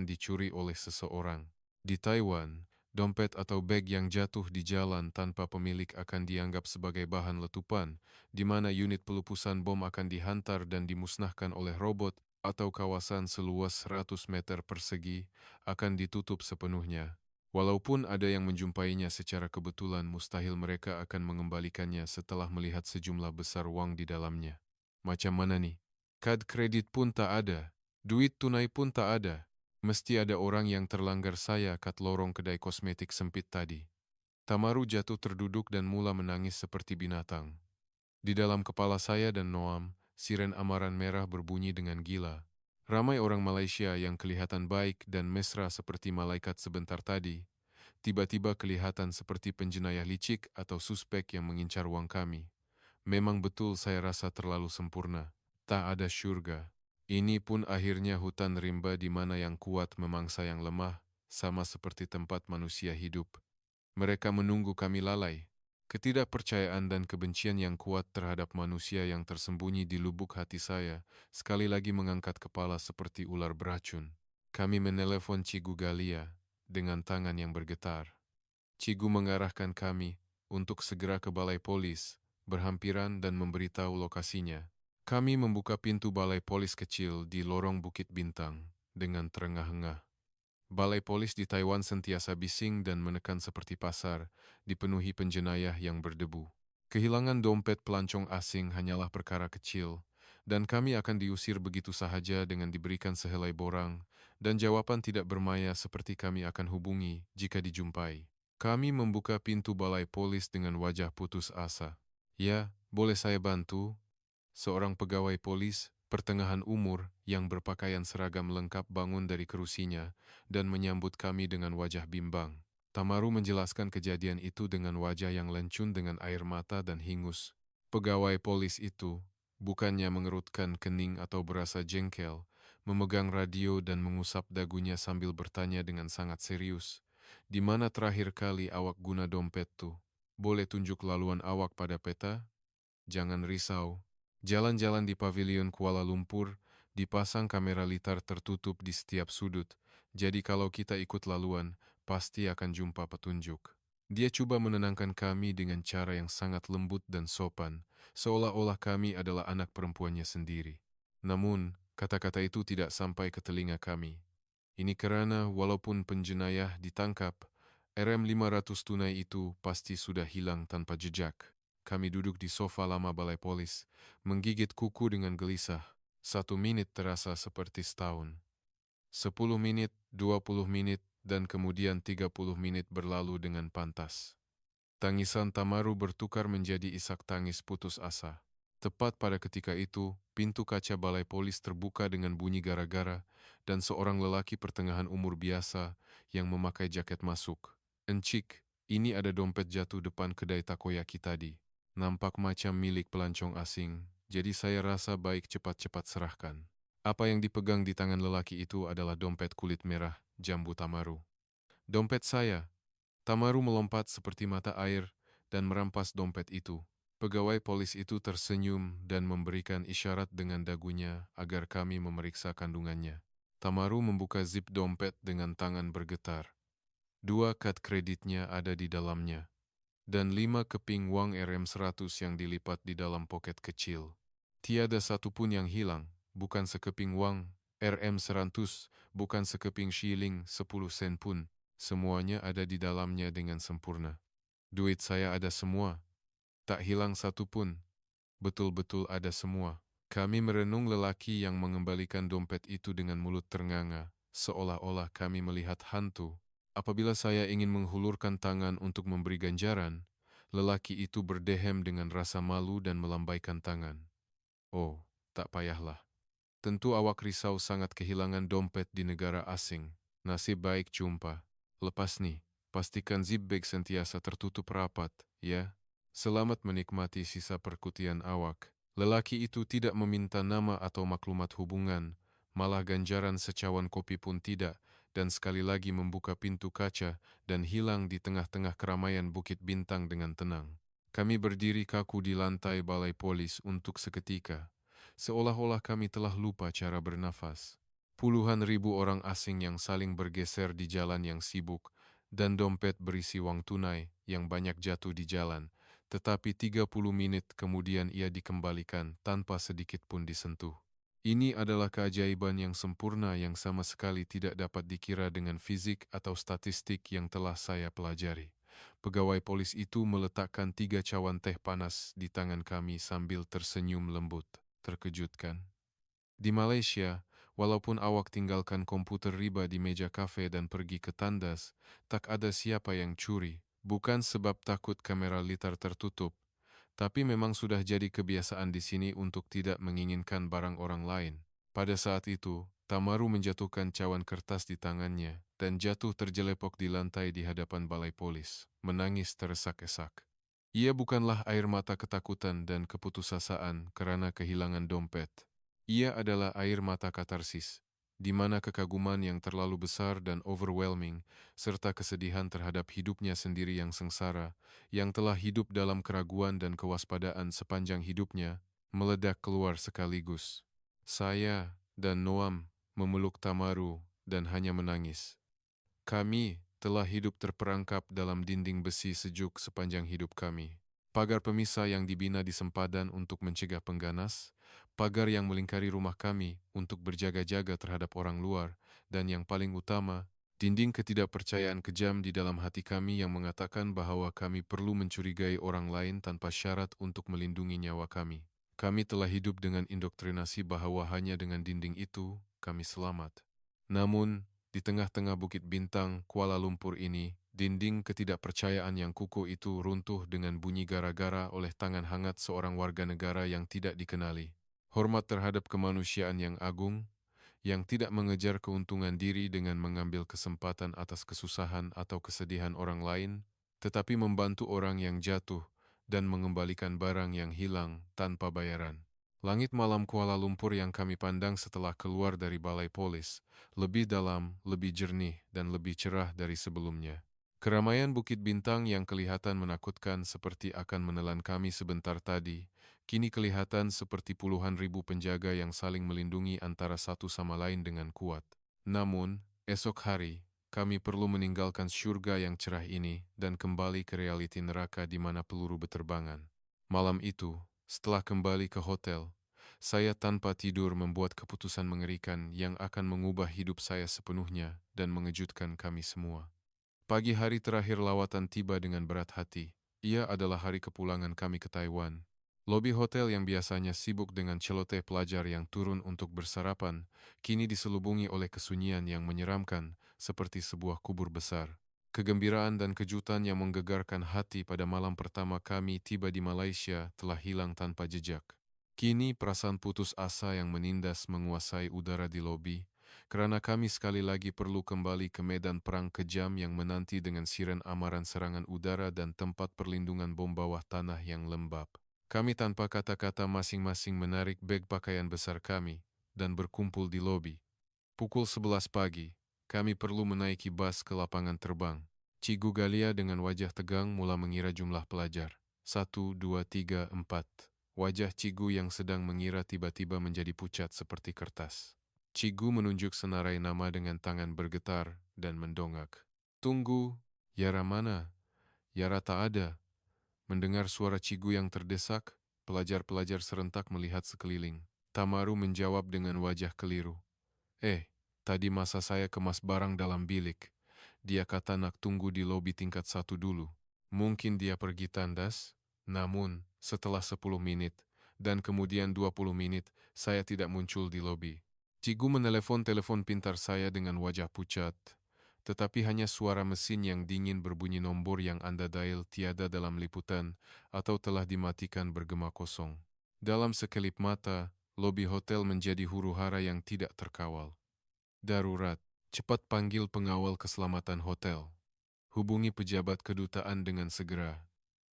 dicuri oleh seseorang. Di Taiwan, dompet atau beg yang jatuh di jalan tanpa pemilik akan dianggap sebagai bahan letupan, di mana unit pelupusan bom akan dihantar dan dimusnahkan oleh robot, atau kawasan seluas 100 meter persegi akan ditutup sepenuhnya. Walaupun ada yang menjumpainya secara kebetulan, mustahil mereka akan mengembalikannya setelah melihat sejumlah besar uang di dalamnya. Macam mana nih? Kad kredit pun tak ada, duit tunai pun tak ada. Mesti ada orang yang terlanggar saya kat lorong kedai kosmetik sempit tadi. Tamaru jatuh terduduk dan mula menangis seperti binatang. Di dalam kepala saya dan Noam, siren amaran merah berbunyi dengan gila. Ramai orang Malaysia yang kelihatan baik dan mesra seperti malaikat sebentar tadi, tiba-tiba kelihatan seperti penjenayah licik atau suspek yang mengincar uang kami. Memang betul saya rasa terlalu sempurna. Tak ada syurga. Ini pun akhirnya hutan rimba di mana yang kuat memangsa yang lemah, sama seperti tempat manusia hidup. Mereka menunggu kami lalai. Ketidakpercayaan dan kebencian yang kuat terhadap manusia yang tersembunyi di lubuk hati saya sekali lagi mengangkat kepala seperti ular beracun. Kami menelepon Cigu Galia dengan tangan yang bergetar. Cigu mengarahkan kami untuk segera ke balai polis, berhampiran dan memberitahu lokasinya. Kami membuka pintu balai polis kecil di lorong Bukit Bintang dengan terengah-engah. Balai polis di Taiwan sentiasa bising dan menekan seperti pasar, dipenuhi penjenayah yang berdebu. Kehilangan dompet pelancong asing hanyalah perkara kecil, dan kami akan diusir begitu sahaja dengan diberikan sehelai borang, dan jawaban tidak bermaya seperti kami akan hubungi jika dijumpai. Kami membuka pintu balai polis dengan wajah putus asa. Ya, boleh saya bantu? Seorang pegawai polis pertengahan umur yang berpakaian seragam lengkap bangun dari kerusinya dan menyambut kami dengan wajah bimbang. Tamaru menjelaskan kejadian itu dengan wajah yang lencun dengan air mata dan hingus. Pegawai polis itu, bukannya mengerutkan kening atau berasa jengkel, memegang radio dan mengusap dagunya sambil bertanya dengan sangat serius. Di mana terakhir kali awak guna dompet tu? Boleh tunjuk laluan awak pada peta? Jangan risau. Jalan-jalan di pavilion Kuala Lumpur dipasang kamera litar tertutup di setiap sudut, jadi kalau kita ikut laluan, pasti akan jumpa petunjuk. Dia coba menenangkan kami dengan cara yang sangat lembut dan sopan, seolah-olah kami adalah anak perempuannya sendiri. Namun, kata-kata itu tidak sampai ke telinga kami. Ini karena walaupun penjenayah ditangkap, RM500 tunai itu pasti sudah hilang tanpa jejak. Kami duduk di sofa lama balai polis, menggigit kuku dengan gelisah. 1 menit terasa seperti setahun. 10 menit, 20 menit, dan kemudian 30 menit berlalu dengan pantas. Tangisan Tamaru bertukar menjadi isak tangis putus asa. Tepat pada ketika itu, pintu kaca balai polis terbuka dengan bunyi gara-gara dan seorang lelaki pertengahan umur biasa yang memakai jaket masuk. "Encik, ini ada dompet jatuh depan kedai takoyaki tadi. Nampak macam milik pelancong asing, jadi saya rasa baik cepat-cepat serahkan." Apa yang dipegang di tangan lelaki itu adalah dompet kulit merah, jambu Tamaru. "Dompet saya!" Tamaru melompat seperti mata air dan merampas dompet itu. Pegawai polis itu tersenyum dan memberikan isyarat dengan dagunya agar kami memeriksa kandungannya. Tamaru membuka zip dompet dengan tangan bergetar. 2 kad kreditnya ada di dalamnya, dan 5 keping uang RM100 yang dilipat di dalam poket kecil. Tiada satupun yang hilang, bukan sekeping uang RM100, bukan sekeping shilling 10 sen pun. Semuanya ada di dalamnya dengan sempurna. Duit saya ada semua, tak hilang satupun. Betul-betul ada semua. Kami merenung lelaki yang mengembalikan dompet itu dengan mulut ternganga, seolah-olah kami melihat hantu. Apabila saya ingin menghulurkan tangan untuk memberi ganjaran, lelaki itu berdehem dengan rasa malu dan melambaikan tangan. Oh, tak payahlah. Tentu awak risau sangat kehilangan dompet di negara asing. Nasib baik jumpa. Lepas nih, pastikan zip bag sentiasa tertutup rapat, ya. Selamat menikmati sisa perkutian awak. Lelaki itu tidak meminta nama atau maklumat hubungan, malah ganjaran secawan kopi pun tidak, dan sekali lagi membuka pintu kaca dan hilang di tengah-tengah keramaian Bukit Bintang dengan tenang. Kami berdiri kaku di lantai balai polis untuk seketika, seolah-olah kami telah lupa cara bernafas. Puluhan ribu orang asing yang saling bergeser di jalan yang sibuk, dan dompet berisi uang tunai yang banyak jatuh di jalan, tetapi 30 menit kemudian ia dikembalikan tanpa sedikit pun disentuh. Ini adalah keajaiban yang sempurna yang sama sekali tidak dapat dikira dengan fisik atau statistik yang telah saya pelajari. Pegawai polis itu meletakkan 3 cawan teh panas di tangan kami sambil tersenyum lembut. Terkejut kan? Di Malaysia, walaupun awak tinggalkan komputer riba di meja kafe dan pergi ke tandas, tak ada siapa yang curi. Bukan sebab takut kamera litar tertutup, tapi memang sudah jadi kebiasaan di sini untuk tidak menginginkan barang orang lain. Pada saat itu, Tamaru menjatuhkan cawan kertas di tangannya dan jatuh terjelepok di lantai di hadapan balai polis, menangis teresak-esak. Ia bukanlah air mata ketakutan dan keputusasaan karena kehilangan dompet. Ia adalah air mata katarsis, di mana kekaguman yang terlalu besar dan overwhelming, serta kesedihan terhadap hidupnya sendiri yang sengsara, yang telah hidup dalam keraguan dan kewaspadaan sepanjang hidupnya, meledak keluar sekaligus. Saya dan Noam memeluk Tamaru dan hanya menangis. Kami telah hidup terperangkap dalam dinding besi sejuk sepanjang hidup kami. Pagar pemisah yang dibina di sempadan untuk mencegah pengganas, pagar yang melingkari rumah kami untuk berjaga-jaga terhadap orang luar, dan yang paling utama, dinding ketidakpercayaan kejam di dalam hati kami yang mengatakan bahwa kami perlu mencurigai orang lain tanpa syarat untuk melindungi nyawa kami. Kami telah hidup dengan indoktrinasi bahwa hanya dengan dinding itu kami selamat. Namun, di tengah-tengah Bukit Bintang, Kuala Lumpur ini, dinding ketidakpercayaan yang kukuh itu runtuh dengan bunyi gara-gara oleh tangan hangat seorang warga negara yang tidak dikenali. Hormat terhadap kemanusiaan yang agung, yang tidak mengejar keuntungan diri dengan mengambil kesempatan atas kesusahan atau kesedihan orang lain, tetapi membantu orang yang jatuh dan mengembalikan barang yang hilang tanpa bayaran. Langit malam Kuala Lumpur yang kami pandang setelah keluar dari balai polis, lebih dalam, lebih jernih, dan lebih cerah dari sebelumnya. Keramaian Bukit Bintang yang kelihatan menakutkan seperti akan menelan kami sebentar tadi, kini kelihatan seperti puluhan ribu penjaga yang saling melindungi antara satu sama lain dengan kuat. Namun, esok hari, Kami perlu meninggalkan syurga yang cerah ini dan kembali ke realiti neraka di mana peluru berterbangan. Malam itu, setelah kembali ke hotel, saya tanpa tidur membuat keputusan mengerikan yang akan mengubah hidup saya sepenuhnya dan mengejutkan kami semua. Pagi hari terakhir lawatan tiba dengan berat hati. Ia adalah hari kepulangan kami ke Taiwan. Lobi hotel yang biasanya sibuk dengan celoteh pelajar yang turun untuk bersarapan, kini diselubungi oleh kesunyian yang menyeramkan, seperti sebuah kubur besar. Kegembiraan dan kejutan yang menggegarkan hati pada malam pertama kami tiba di Malaysia telah hilang tanpa jejak. Kini perasaan putus asa yang menindas menguasai udara di lobi, karena kami sekali lagi perlu kembali ke medan perang kejam yang menanti dengan siren amaran serangan udara dan tempat perlindungan bom bawah tanah yang lembab. Kami tanpa kata-kata masing-masing menarik beg pakaian besar kami dan berkumpul di lobi. Pukul 11 pagi, kami perlu menaiki bus ke lapangan terbang. Cigu Galia dengan wajah tegang mula mengira jumlah pelajar. 1, 2, 3, 4. Wajah Cigu yang sedang mengira tiba-tiba menjadi pucat seperti kertas. Cigu menunjuk senarai nama dengan tangan bergetar dan mendongak. Tunggu, Yara mana? Yara tak ada. Mendengar suara Cigu yang terdesak, pelajar-pelajar serentak melihat sekeliling. Tamaru menjawab dengan wajah keliru. Tadi masa saya kemas barang dalam bilik. Dia kata nak tunggu di lobi tingkat 1 dulu. Mungkin dia pergi tandas, namun setelah 10 menit, dan kemudian 20 menit, saya tidak muncul di lobi. Cigu menelepon telepon pintar saya dengan wajah pucat, tetapi hanya suara mesin yang dingin berbunyi nombor yang Anda dial tiada dalam liputan atau telah dimatikan bergema kosong. Dalam sekelip mata, lobi hotel menjadi huru-hara yang tidak terkawal. Darurat, cepat panggil pengawal keselamatan hotel. Hubungi pejabat kedutaan dengan segera.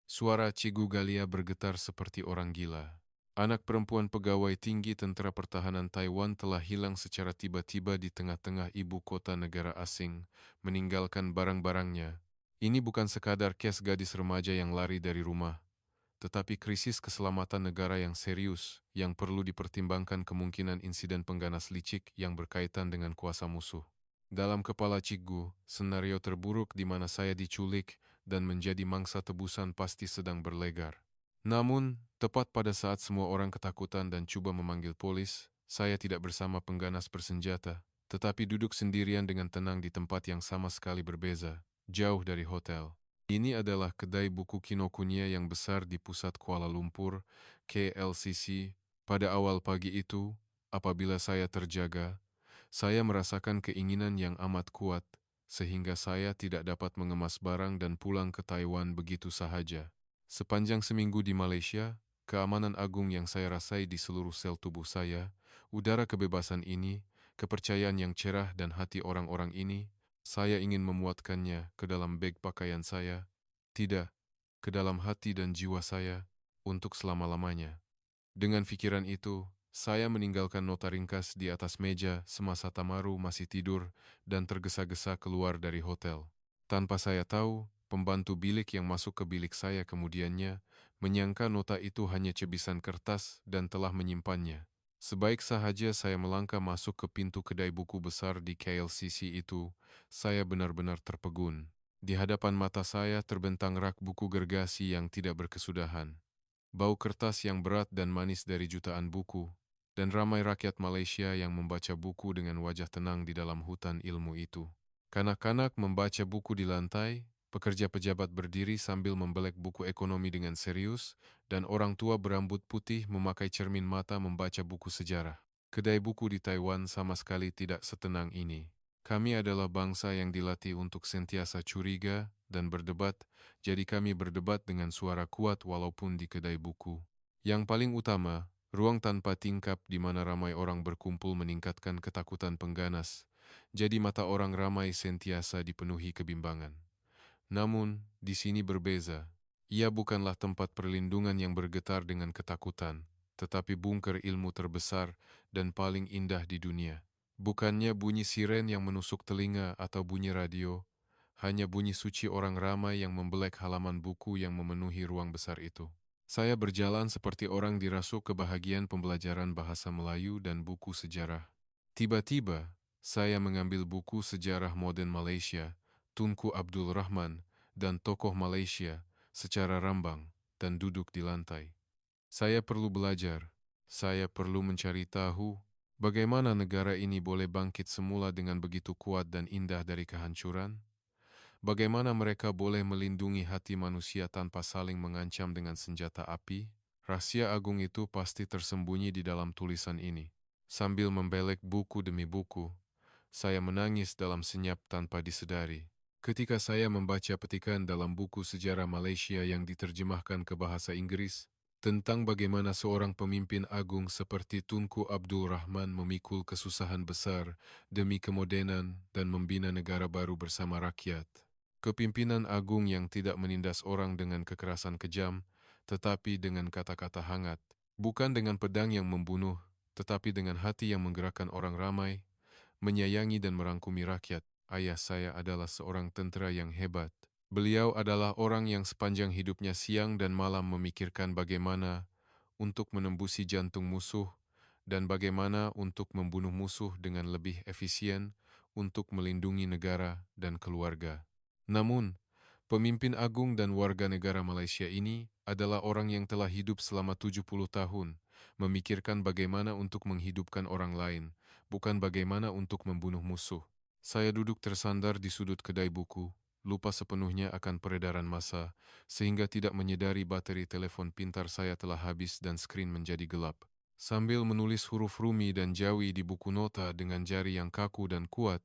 Suara Cigu Galia bergetar seperti orang gila. Anak perempuan pegawai tinggi Tentara Pertahanan Taiwan telah hilang secara tiba-tiba di tengah-tengah ibu kota negara asing, meninggalkan barang-barangnya. Ini bukan sekadar kes gadis remaja yang lari dari rumah, tetapi krisis keselamatan negara yang serius, yang perlu dipertimbangkan kemungkinan insiden pengganas licik yang berkaitan dengan kuasa musuh. Dalam kepala Cigu, senario terburuk di mana saya diculik dan menjadi mangsa tebusan pasti sedang berlegar. Namun, tepat pada saat semua orang ketakutan dan coba memanggil polis, saya tidak bersama pengganas bersenjata, tetapi duduk sendirian dengan tenang di tempat yang sama sekali berbeza, jauh dari hotel. Ini adalah kedai buku Kinokuniya yang besar di pusat Kuala Lumpur, KLCC. Pada awal pagi itu, apabila saya terjaga, saya merasakan keinginan yang amat kuat, sehingga saya tidak dapat mengemas barang dan pulang ke Taiwan begitu sahaja. Sepanjang seminggu di Malaysia, keamanan agung yang saya rasai di seluruh sel tubuh saya, udara kebebasan ini, kepercayaan yang cerah dan hati orang-orang ini, saya ingin memuatkannya ke dalam beg pakaian saya, tidak, ke dalam hati dan jiwa saya, untuk selama-lamanya. Dengan pikiran itu, saya meninggalkan nota ringkas di atas meja semasa Tamaru masih tidur dan tergesa-gesa keluar dari hotel. Tanpa saya tahu, pembantu bilik yang masuk ke bilik saya kemudiannya menyangka nota itu hanya cebisan kertas dan telah menyimpannya. Sebaik sahaja saya melangkah masuk ke pintu kedai buku besar di KLCC itu, saya benar-benar terpegun. Di hadapan mata saya terbentang rak buku gergasi yang tidak berkesudahan. Bau kertas yang berat dan manis dari jutaan buku, dan ramai rakyat Malaysia yang membaca buku dengan wajah tenang di dalam hutan ilmu itu. Kanak-kanak membaca buku di lantai, pekerja pejabat berdiri sambil membelek buku ekonomi dengan serius, dan orang tua berambut putih memakai cermin mata membaca buku sejarah. Kedai buku di Taiwan sama sekali tidak setenang ini. Kami adalah bangsa yang dilatih untuk sentiasa curiga dan berdebat, jadi kami berdebat dengan suara kuat walaupun di kedai buku. Yang paling utama, ruang tanpa tingkap di mana ramai orang berkumpul meningkatkan ketakutan pengganas, jadi mata orang ramai sentiasa dipenuhi kebimbangan. Namun, di sini berbeza. Ia bukanlah tempat perlindungan yang bergetar dengan ketakutan, tetapi bunker ilmu terbesar dan paling indah di dunia. Bukannya bunyi siren yang menusuk telinga atau bunyi radio, hanya bunyi suci orang ramai yang membelek halaman buku yang memenuhi ruang besar itu. Saya berjalan seperti orang dirasuk kebahagiaan pembelajaran bahasa Melayu dan buku sejarah. Tiba-tiba, Saya mengambil buku sejarah modern Malaysia, Tunku Abdul Rahman, dan tokoh Malaysia secara rambang dan duduk di lantai. Saya perlu belajar. Saya perlu mencari tahu bagaimana negara ini boleh bangkit semula dengan begitu kuat dan indah dari kehancuran. Bagaimana mereka boleh melindungi hati manusia tanpa saling mengancam dengan senjata api? Rahasia agung itu pasti tersembunyi di dalam tulisan ini. Sambil membelek buku demi buku, saya menangis dalam senyap tanpa disedari. Ketika saya membaca petikan dalam buku sejarah Malaysia yang diterjemahkan ke bahasa Inggris, tentang bagaimana seorang pemimpin agung seperti Tunku Abdul Rahman memikul kesusahan besar demi kemodenan dan membina negara baru bersama rakyat. Kepimpinan agung yang tidak menindas orang dengan kekerasan kejam, tetapi dengan kata-kata hangat. Bukan dengan pedang yang membunuh, tetapi dengan hati yang menggerakkan orang ramai, menyayangi dan merangkumi rakyat. Ayah saya adalah seorang tentera yang hebat. Beliau adalah orang yang sepanjang hidupnya siang dan malam memikirkan bagaimana untuk menembusi jantung musuh dan bagaimana untuk membunuh musuh dengan lebih efisien untuk melindungi negara dan keluarga. Namun, pemimpin agung dan warga negara Malaysia ini adalah orang yang telah hidup selama 70 tahun, memikirkan bagaimana untuk menghidupkan orang lain, bukan bagaimana untuk membunuh musuh. Saya duduk tersandar di sudut kedai buku, lupa sepenuhnya akan peredaran massa, sehingga tidak menyadari bateri telepon pintar saya telah habis dan skrin menjadi gelap. Sambil menulis huruf Rumi dan Jawi di buku nota dengan jari yang kaku dan kuat,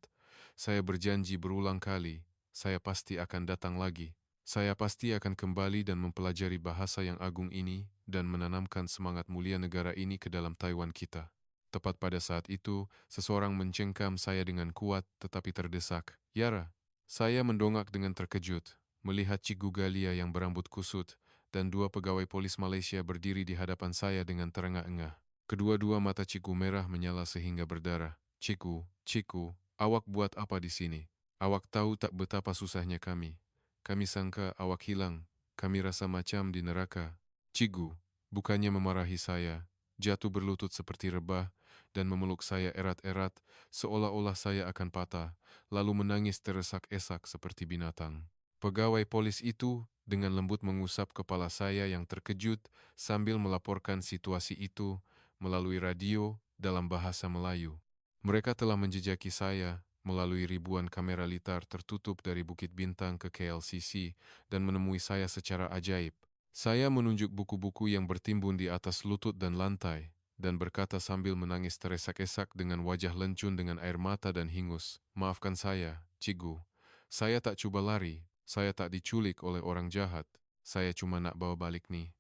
saya berjanji berulang kali, saya pasti akan datang lagi. Saya pasti akan kembali dan mempelajari bahasa yang agung ini dan menanamkan semangat mulia negara ini ke dalam Taiwan kita. Tepat pada saat itu, seseorang mencengkam saya dengan kuat tetapi terdesak. Yara, saya mendongak dengan terkejut, melihat Cikgu Galia yang berambut kusut dan dua pegawai polis Malaysia berdiri di hadapan saya dengan terengah-engah. Kedua-dua mata Cikgu merah menyala sehingga berdarah. Cikgu, awak buat apa di sini? Awak tahu tak betapa susahnya kami. Kami sangka awak hilang. Kami rasa macam di neraka. Cikgu, bukannya memarahi saya, jatuh berlutut seperti rebah dan memeluk saya erat-erat seolah-olah saya akan patah, lalu menangis teresak-esak seperti binatang. Pegawai polis itu dengan lembut mengusap kepala saya yang terkejut sambil melaporkan situasi itu melalui radio dalam bahasa Melayu. Mereka telah menjejaki saya melalui ribuan kamera litar tertutup dari Bukit Bintang ke KLCC dan menemui saya secara ajaib. Saya menunjuk buku-buku yang bertimbun di atas lutut dan lantai, dan berkata sambil menangis teresak-esak dengan wajah lencun dengan air mata dan hingus, "Maafkan saya, Cikgu. Saya tak cuba lari, saya tak diculik oleh orang jahat. Saya cuma nak bawa balik nih.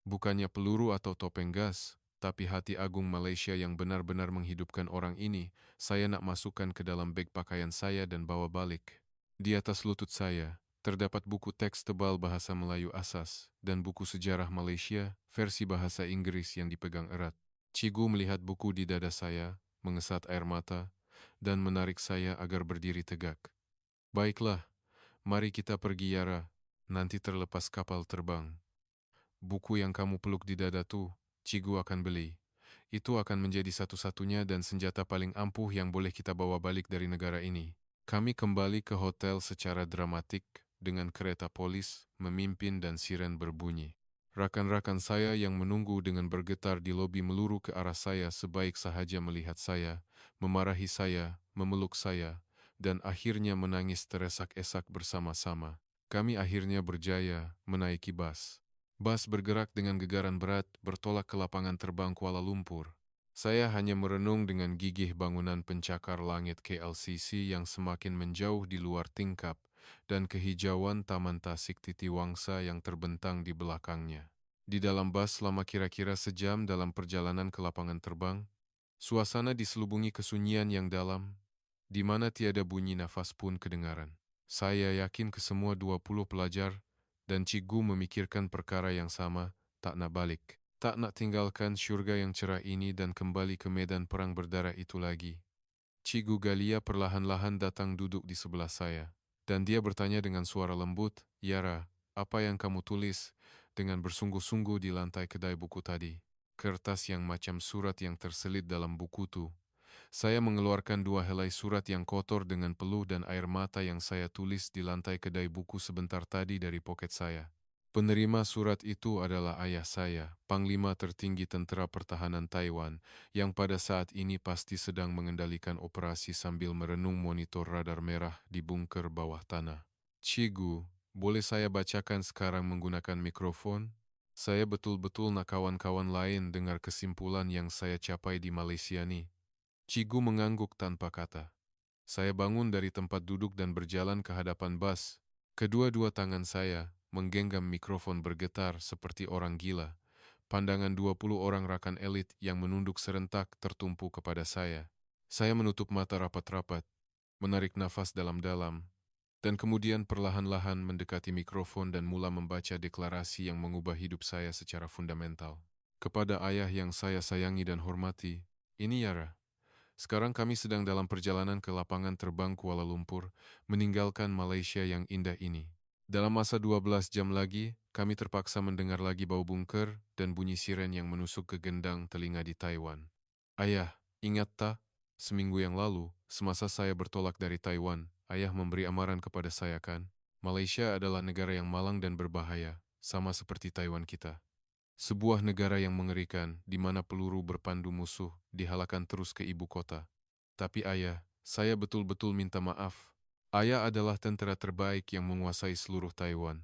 Bukannya peluru atau topeng gas, tapi hati agung Malaysia yang benar-benar menghidupkan orang ini, saya nak masukkan ke dalam beg pakaian saya dan bawa balik." Di atas lutut saya, terdapat buku teks tebal bahasa Melayu asas dan buku sejarah Malaysia versi bahasa Inggris yang dipegang erat. Cikgu melihat buku di dada saya, mengesat air mata, dan menarik saya agar berdiri tegak. "Baiklah, mari kita pergi Yara, nanti terlepas kapal terbang. Buku yang kamu peluk di dada tuh, Cikgu akan beli. Itu akan menjadi satu-satunya dan senjata paling ampuh yang boleh kita bawa balik dari negara ini." Kami kembali ke hotel secara dramatik dengan kereta polis memimpin dan siren berbunyi. Rakan-rakan saya yang menunggu dengan bergetar di lobi meluru ke arah saya sebaik sahaja melihat saya, memarahi saya, memeluk saya, dan akhirnya menangis teresak-esak bersama-sama. Kami akhirnya berjaya menaiki bas. Bas bergerak dengan gegaran berat bertolak ke lapangan terbang Kuala Lumpur. Saya hanya merenung dengan gigih bangunan pencakar langit KLCC yang semakin menjauh di luar tingkap dan kehijauan Taman Tasik Titiwangsa yang terbentang di belakangnya. Di dalam bas selama kira-kira sejam dalam perjalanan ke lapangan terbang, suasana diselubungi kesunyian yang dalam, di mana tiada bunyi nafas pun kedengaran. Saya yakin kesemua 20 pelajar dan cikgu memikirkan perkara yang sama, tak nak balik. Tak nak tinggalkan syurga yang cerah ini dan kembali ke medan perang berdarah itu lagi. Cikgu Galia perlahan-lahan datang duduk di sebelah saya. Dan dia bertanya dengan suara lembut, "Yara, apa yang kamu tulis?" dengan bersungguh-sungguh di lantai kedai buku tadi. Kertas yang macam surat yang terselit dalam buku tu. Saya mengeluarkan 2 helai surat yang kotor dengan peluh dan air mata yang saya tulis di lantai kedai buku sebentar tadi dari poket saya. Penerima surat itu adalah ayah saya, Panglima Tertinggi Tentera Pertahanan Taiwan, yang pada saat ini pasti sedang mengendalikan operasi sambil merenung monitor radar merah di bunker bawah tanah. Cigu, boleh saya bacakan sekarang menggunakan mikrofon? Saya betul-betul nak kawan-kawan lain dengar kesimpulan yang saya capai di Malaysia nih. Cigu mengangguk tanpa kata. Saya bangun dari tempat duduk dan berjalan ke hadapan bas. Kedua-dua tangan saya menggenggam mikrofon bergetar seperti orang gila. Pandangan 20 orang rakan elit yang menunduk serentak tertumpu kepada saya. Saya menutup mata rapat-rapat, menarik nafas dalam-dalam, dan kemudian perlahan-lahan mendekati mikrofon dan mula membaca deklarasi yang mengubah hidup saya secara fundamental. Kepada ayah yang saya sayangi dan hormati, ini Yara. Sekarang kami sedang dalam perjalanan ke lapangan terbang Kuala Lumpur, meninggalkan Malaysia yang indah ini. Dalam masa 12 jam lagi, kami terpaksa mendengar lagi bau bunker dan bunyi siren yang menusuk ke gendang telinga di Taiwan. Ayah, ingat tak? Seminggu yang lalu, semasa saya bertolak dari Taiwan, ayah memberi amaran kepada saya kan? Malaysia adalah negara yang malang dan berbahaya, sama seperti Taiwan kita. Sebuah negara yang mengerikan, di mana peluru berpandu musuh dihalakkan terus ke ibu kota. Tapi ayah, saya betul-betul minta maaf. Ayah adalah tentara terbaik yang menguasai seluruh Taiwan.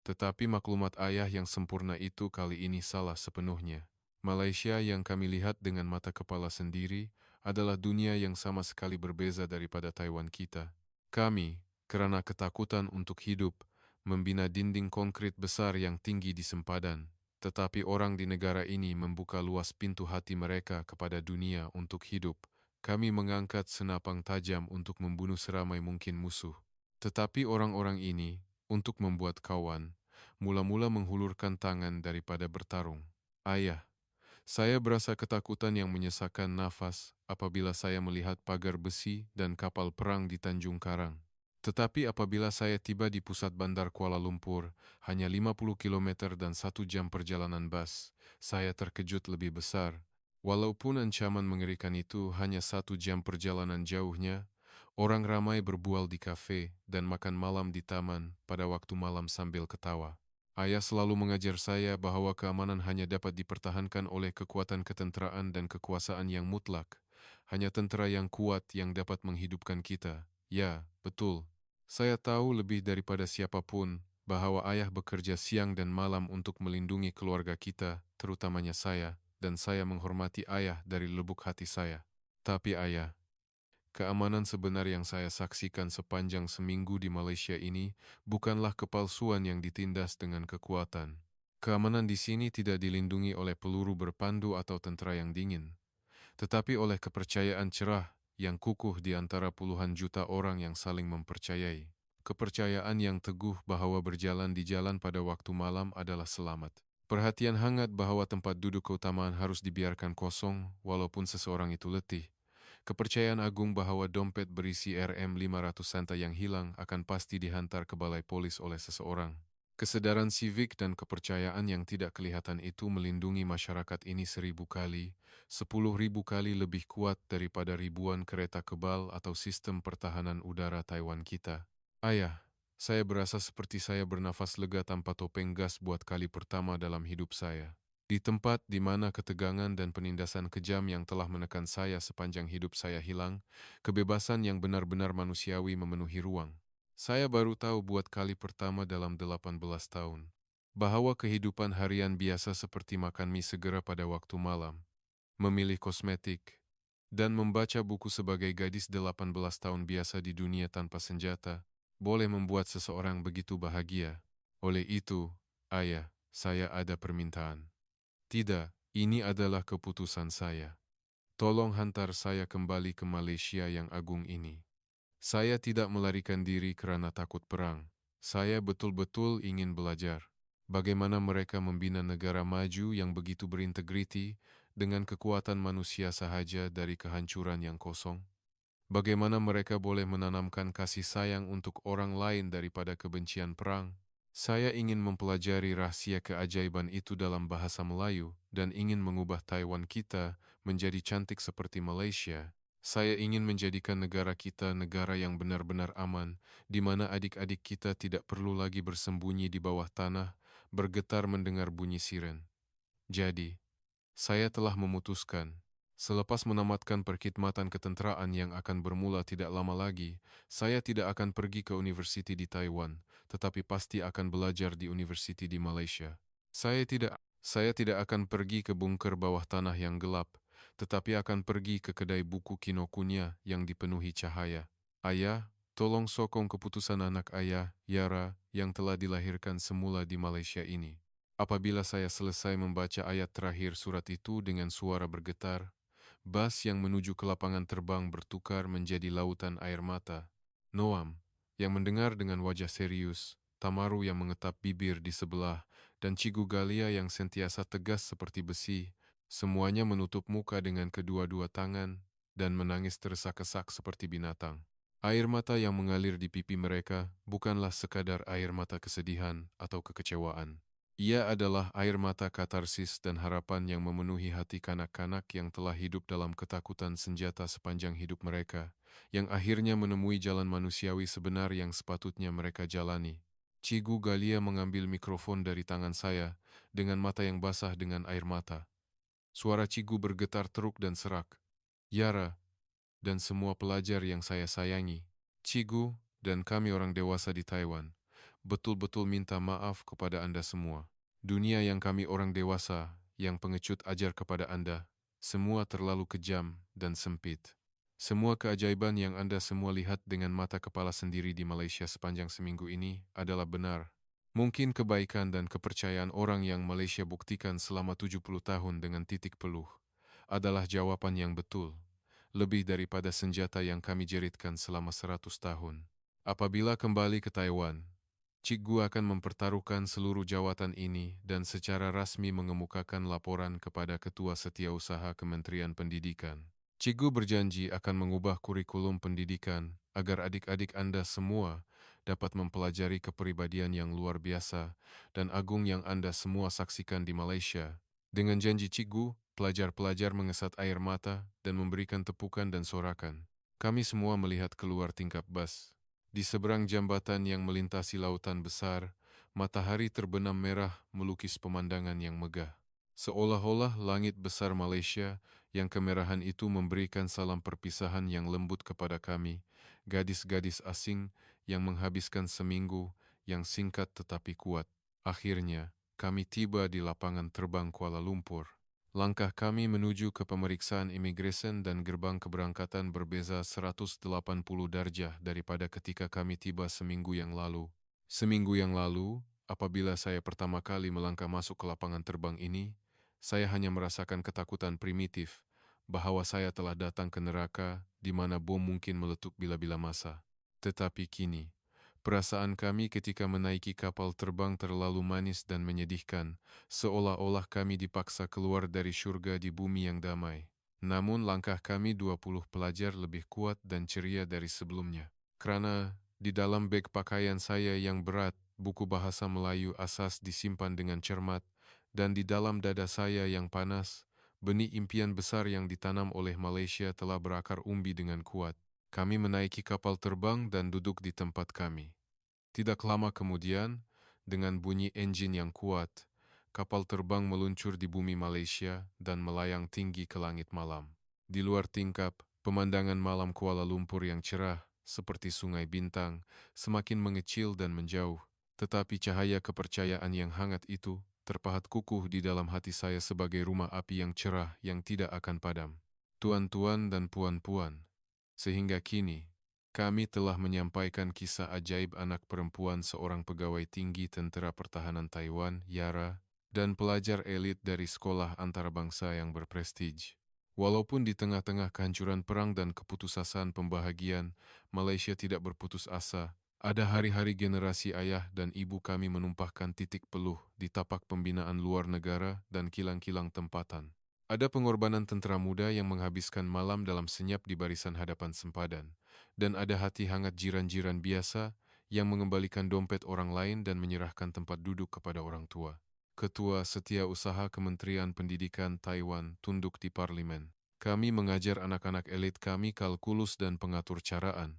Tetapi maklumat ayah yang sempurna itu kali ini salah sepenuhnya. Malaysia yang kami lihat dengan mata kepala sendiri adalah dunia yang sama sekali berbeza daripada Taiwan kita. Kami, karena ketakutan untuk hidup, membina dinding konkrit besar yang tinggi di sempadan. Tetapi orang di negara ini membuka luas pintu hati mereka kepada dunia untuk hidup. Kami mengangkat senapang tajam untuk membunuh seramai mungkin musuh. Tetapi orang-orang ini, untuk membuat kawan, mula-mula menghulurkan tangan daripada bertarung. Ayah, saya berasa ketakutan yang menyesakkan nafas apabila saya melihat pagar besi dan kapal perang di Tanjung Karang. Tetapi apabila saya tiba di pusat bandar Kuala Lumpur, hanya 50 kilometer dan 1 jam perjalanan bas, saya terkejut lebih besar. Walaupun ancaman mengerikan itu hanya 1 jam perjalanan jauhnya, orang ramai berbual di kafe dan makan malam di taman pada waktu malam sambil ketawa. Ayah selalu mengajar saya bahwa keamanan hanya dapat dipertahankan oleh kekuatan ketenteraan dan kekuasaan yang mutlak. Hanya tentera yang kuat yang dapat menghidupkan kita. Ya, betul. Saya tahu lebih daripada siapapun bahwa ayah bekerja siang dan malam untuk melindungi keluarga kita, terutamanya saya, dan saya menghormati ayah dari lubuk hati saya. Tapi ayah, keamanan sebenar yang saya saksikan sepanjang seminggu di Malaysia ini bukanlah kepalsuan yang ditindas dengan kekuatan. Keamanan di sini tidak dilindungi oleh peluru berpandu atau tentera yang dingin, tetapi oleh kepercayaan cerah yang kukuh di antara puluhan juta orang yang saling mempercayai. Kepercayaan yang teguh bahwa berjalan di jalan pada waktu malam adalah selamat. Perhatian hangat bahwa tempat duduk keutamaan harus dibiarkan kosong walaupun seseorang itu letih. Kepercayaan agung bahwa dompet berisi Rm500 santa yang hilang akan pasti dihantar ke balai polis oleh seseorang. Kesedaran sivik dan kepercayaan yang tidak kelihatan itu melindungi masyarakat ini 1000 kali, 10.000 kali lebih kuat daripada ribuan kereta kebal atau sistem pertahanan udara Taiwan kita. Ayah, saya berasa seperti saya bernafas lega tanpa topeng gas buat kali pertama dalam hidup saya. Di tempat di mana ketegangan dan penindasan kejam yang telah menekan saya sepanjang hidup saya hilang, kebebasan yang benar-benar manusiawi memenuhi ruang. Saya baru tahu buat kali pertama dalam 18 tahun, bahwa kehidupan harian biasa seperti makan mie segera pada waktu malam, memilih kosmetik, dan membaca buku sebagai gadis 18 tahun biasa di dunia tanpa senjata, boleh membuat seseorang begitu bahagia. Oleh itu, ayah, saya ada permintaan. Tidak, ini adalah keputusan saya. Tolong hantar saya kembali ke Malaysia yang agung ini. Saya tidak melarikan diri karena takut perang. Saya betul-betul ingin belajar bagaimana mereka membina negara maju yang begitu berintegriti dengan kekuatan manusia sahaja dari kehancuran yang kosong. Bagaimana mereka boleh menanamkan kasih sayang untuk orang lain daripada kebencian perang. Saya ingin mempelajari rahasia keajaiban itu dalam bahasa Melayu dan ingin mengubah Taiwan kita menjadi cantik seperti Malaysia. Saya ingin menjadikan negara kita negara yang benar-benar aman, di mana adik-adik kita tidak perlu lagi bersembunyi di bawah tanah, bergetar mendengar bunyi siren. Jadi, saya telah memutuskan, selepas menamatkan perkhidmatan ketenteraan yang akan bermula tidak lama lagi, saya tidak akan pergi ke universiti di Taiwan, tetapi pasti akan belajar di universiti di Malaysia. Saya tidak akan pergi ke bunker bawah tanah yang gelap, tetapi akan pergi ke kedai buku Kinokuniya yang dipenuhi cahaya. Ayah, tolong sokong keputusan anak ayah, Yara, yang telah dilahirkan semula di Malaysia ini. Apabila saya selesai membaca ayat terakhir surat itu dengan suara bergetar, bas yang menuju ke lapangan terbang bertukar menjadi lautan air mata. Noam, yang mendengar dengan wajah serius, Tamaru yang mengetap bibir di sebelah, dan Cigu Galia yang sentiasa tegas seperti besi, semuanya menutup muka dengan kedua-dua tangan dan menangis tersesak-sesak seperti binatang. Air mata yang mengalir di pipi mereka bukanlah sekadar air mata kesedihan atau kekecewaan. Ia adalah air mata katarsis dan harapan yang memenuhi hati kanak-kanak yang telah hidup dalam ketakutan senjata sepanjang hidup mereka, yang akhirnya menemui jalan manusiawi sebenar yang sepatutnya mereka jalani. Cigu Galia mengambil mikrofon dari tangan saya dengan mata yang basah dengan air mata. Suara Cigu bergetar teruk dan serak. Yara, dan semua pelajar yang saya sayangi, Cigu dan kami orang dewasa di Taiwan, betul-betul minta maaf kepada Anda semua. Dunia yang kami orang dewasa, yang pengecut ajar kepada Anda, semua terlalu kejam dan sempit. Semua keajaiban yang Anda semua lihat dengan mata kepala sendiri di Malaysia sepanjang seminggu ini adalah benar. Mungkin kebaikan dan kepercayaan orang yang Malaysia buktikan selama 70 tahun dengan titik peluh adalah jawaban yang betul, lebih daripada senjata yang kami jeritkan selama 100 tahun. Apabila kembali ke Taiwan, Cikgu akan mempertaruhkan seluruh jawatan ini dan secara rasmi mengemukakan laporan kepada Ketua Setiausaha Kementerian Pendidikan. Cikgu berjanji akan mengubah kurikulum pendidikan agar adik-adik Anda semua dapat mempelajari kepribadian yang luar biasa dan agung yang Anda semua saksikan di Malaysia. Dengan janji Cikgu, pelajar-pelajar mengesat air mata dan memberikan tepukan dan sorakan. Kami semua melihat keluar tingkap bas. Di seberang jambatan yang melintasi lautan besar, matahari terbenam merah melukis pemandangan yang megah. Seolah-olah langit besar Malaysia yang kemerahan itu memberikan salam perpisahan yang lembut kepada kami, gadis-gadis asing yang menghabiskan seminggu yang singkat tetapi kuat. Akhirnya, kami tiba di lapangan terbang Kuala Lumpur. Langkah kami menuju ke pemeriksaan imigresen dan gerbang keberangkatan berbeza 180 darjah daripada ketika kami tiba seminggu yang lalu. Seminggu yang lalu, apabila saya pertama kali melangkah masuk ke lapangan terbang ini, saya hanya merasakan ketakutan primitif bahwa saya telah datang ke neraka di mana bom mungkin meletup bila-bila masa. Tetapi kini, perasaan kami ketika menaiki kapal terbang terlalu manis dan menyedihkan, seolah-olah kami dipaksa keluar dari surga di bumi yang damai. Namun langkah kami 20 pelajar lebih kuat dan ceria dari sebelumnya. Karena di dalam beg pakaian saya yang berat, buku bahasa Melayu asas disimpan dengan cermat, dan di dalam dada saya yang panas, benih impian besar yang ditanam oleh Malaysia telah berakar umbi dengan kuat. Kami menaiki kapal terbang dan duduk di tempat kami. Tidak lama kemudian, dengan bunyi enjin yang kuat, kapal terbang meluncur di bumi Malaysia dan melayang tinggi ke langit malam. Di luar tingkap, pemandangan malam Kuala Lumpur yang cerah, seperti sungai bintang, semakin mengecil dan menjauh. Tetapi cahaya kepercayaan yang hangat itu terpahat kukuh di dalam hati saya sebagai rumah api yang cerah yang tidak akan padam. Tuan-tuan dan puan-puan, sehingga kini, kami telah menyampaikan kisah ajaib anak perempuan seorang pegawai tinggi Tentera Pertahanan Taiwan, Yara, dan pelajar elit dari sekolah antarabangsa yang berprestij. Walaupun di tengah-tengah kehancuran perang dan keputusasaan pembahagian, Malaysia tidak berputus asa. Ada hari-hari generasi ayah dan ibu kami menumpahkan titik peluh di tapak pembinaan luar negara dan kilang-kilang tempatan. Ada pengorbanan tentara muda yang menghabiskan malam dalam senyap di barisan hadapan sempadan. Dan ada hati hangat jiran-jiran biasa yang mengembalikan dompet orang lain dan menyerahkan tempat duduk kepada orang tua. Ketua Setiausaha Kementerian Pendidikan Taiwan tunduk di parlimen. Kami mengajar anak-anak elit kami kalkulus dan pengatur caraan,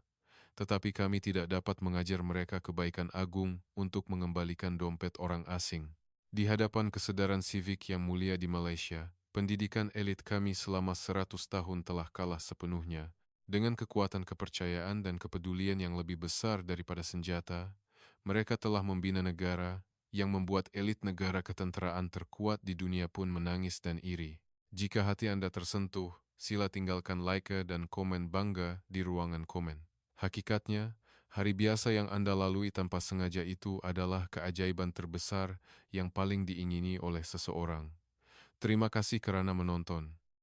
tetapi kami tidak dapat mengajar mereka kebaikan agung untuk mengembalikan dompet orang asing. Di hadapan kesedaran sivik yang mulia di Malaysia, pendidikan elit kami selama 100 tahun telah kalah sepenuhnya. Dengan kekuatan kepercayaan dan kepedulian yang lebih besar daripada senjata, mereka telah membina negara yang membuat elit negara ketenteraan terkuat di dunia pun menangis dan iri. Jika hati Anda tersentuh, sila tinggalkan like dan komen bangga di ruangan komen. Hakikatnya, hari biasa yang Anda lalui tanpa sengaja itu adalah keajaiban terbesar yang paling diingini oleh seseorang. Terima kasih kerana menonton.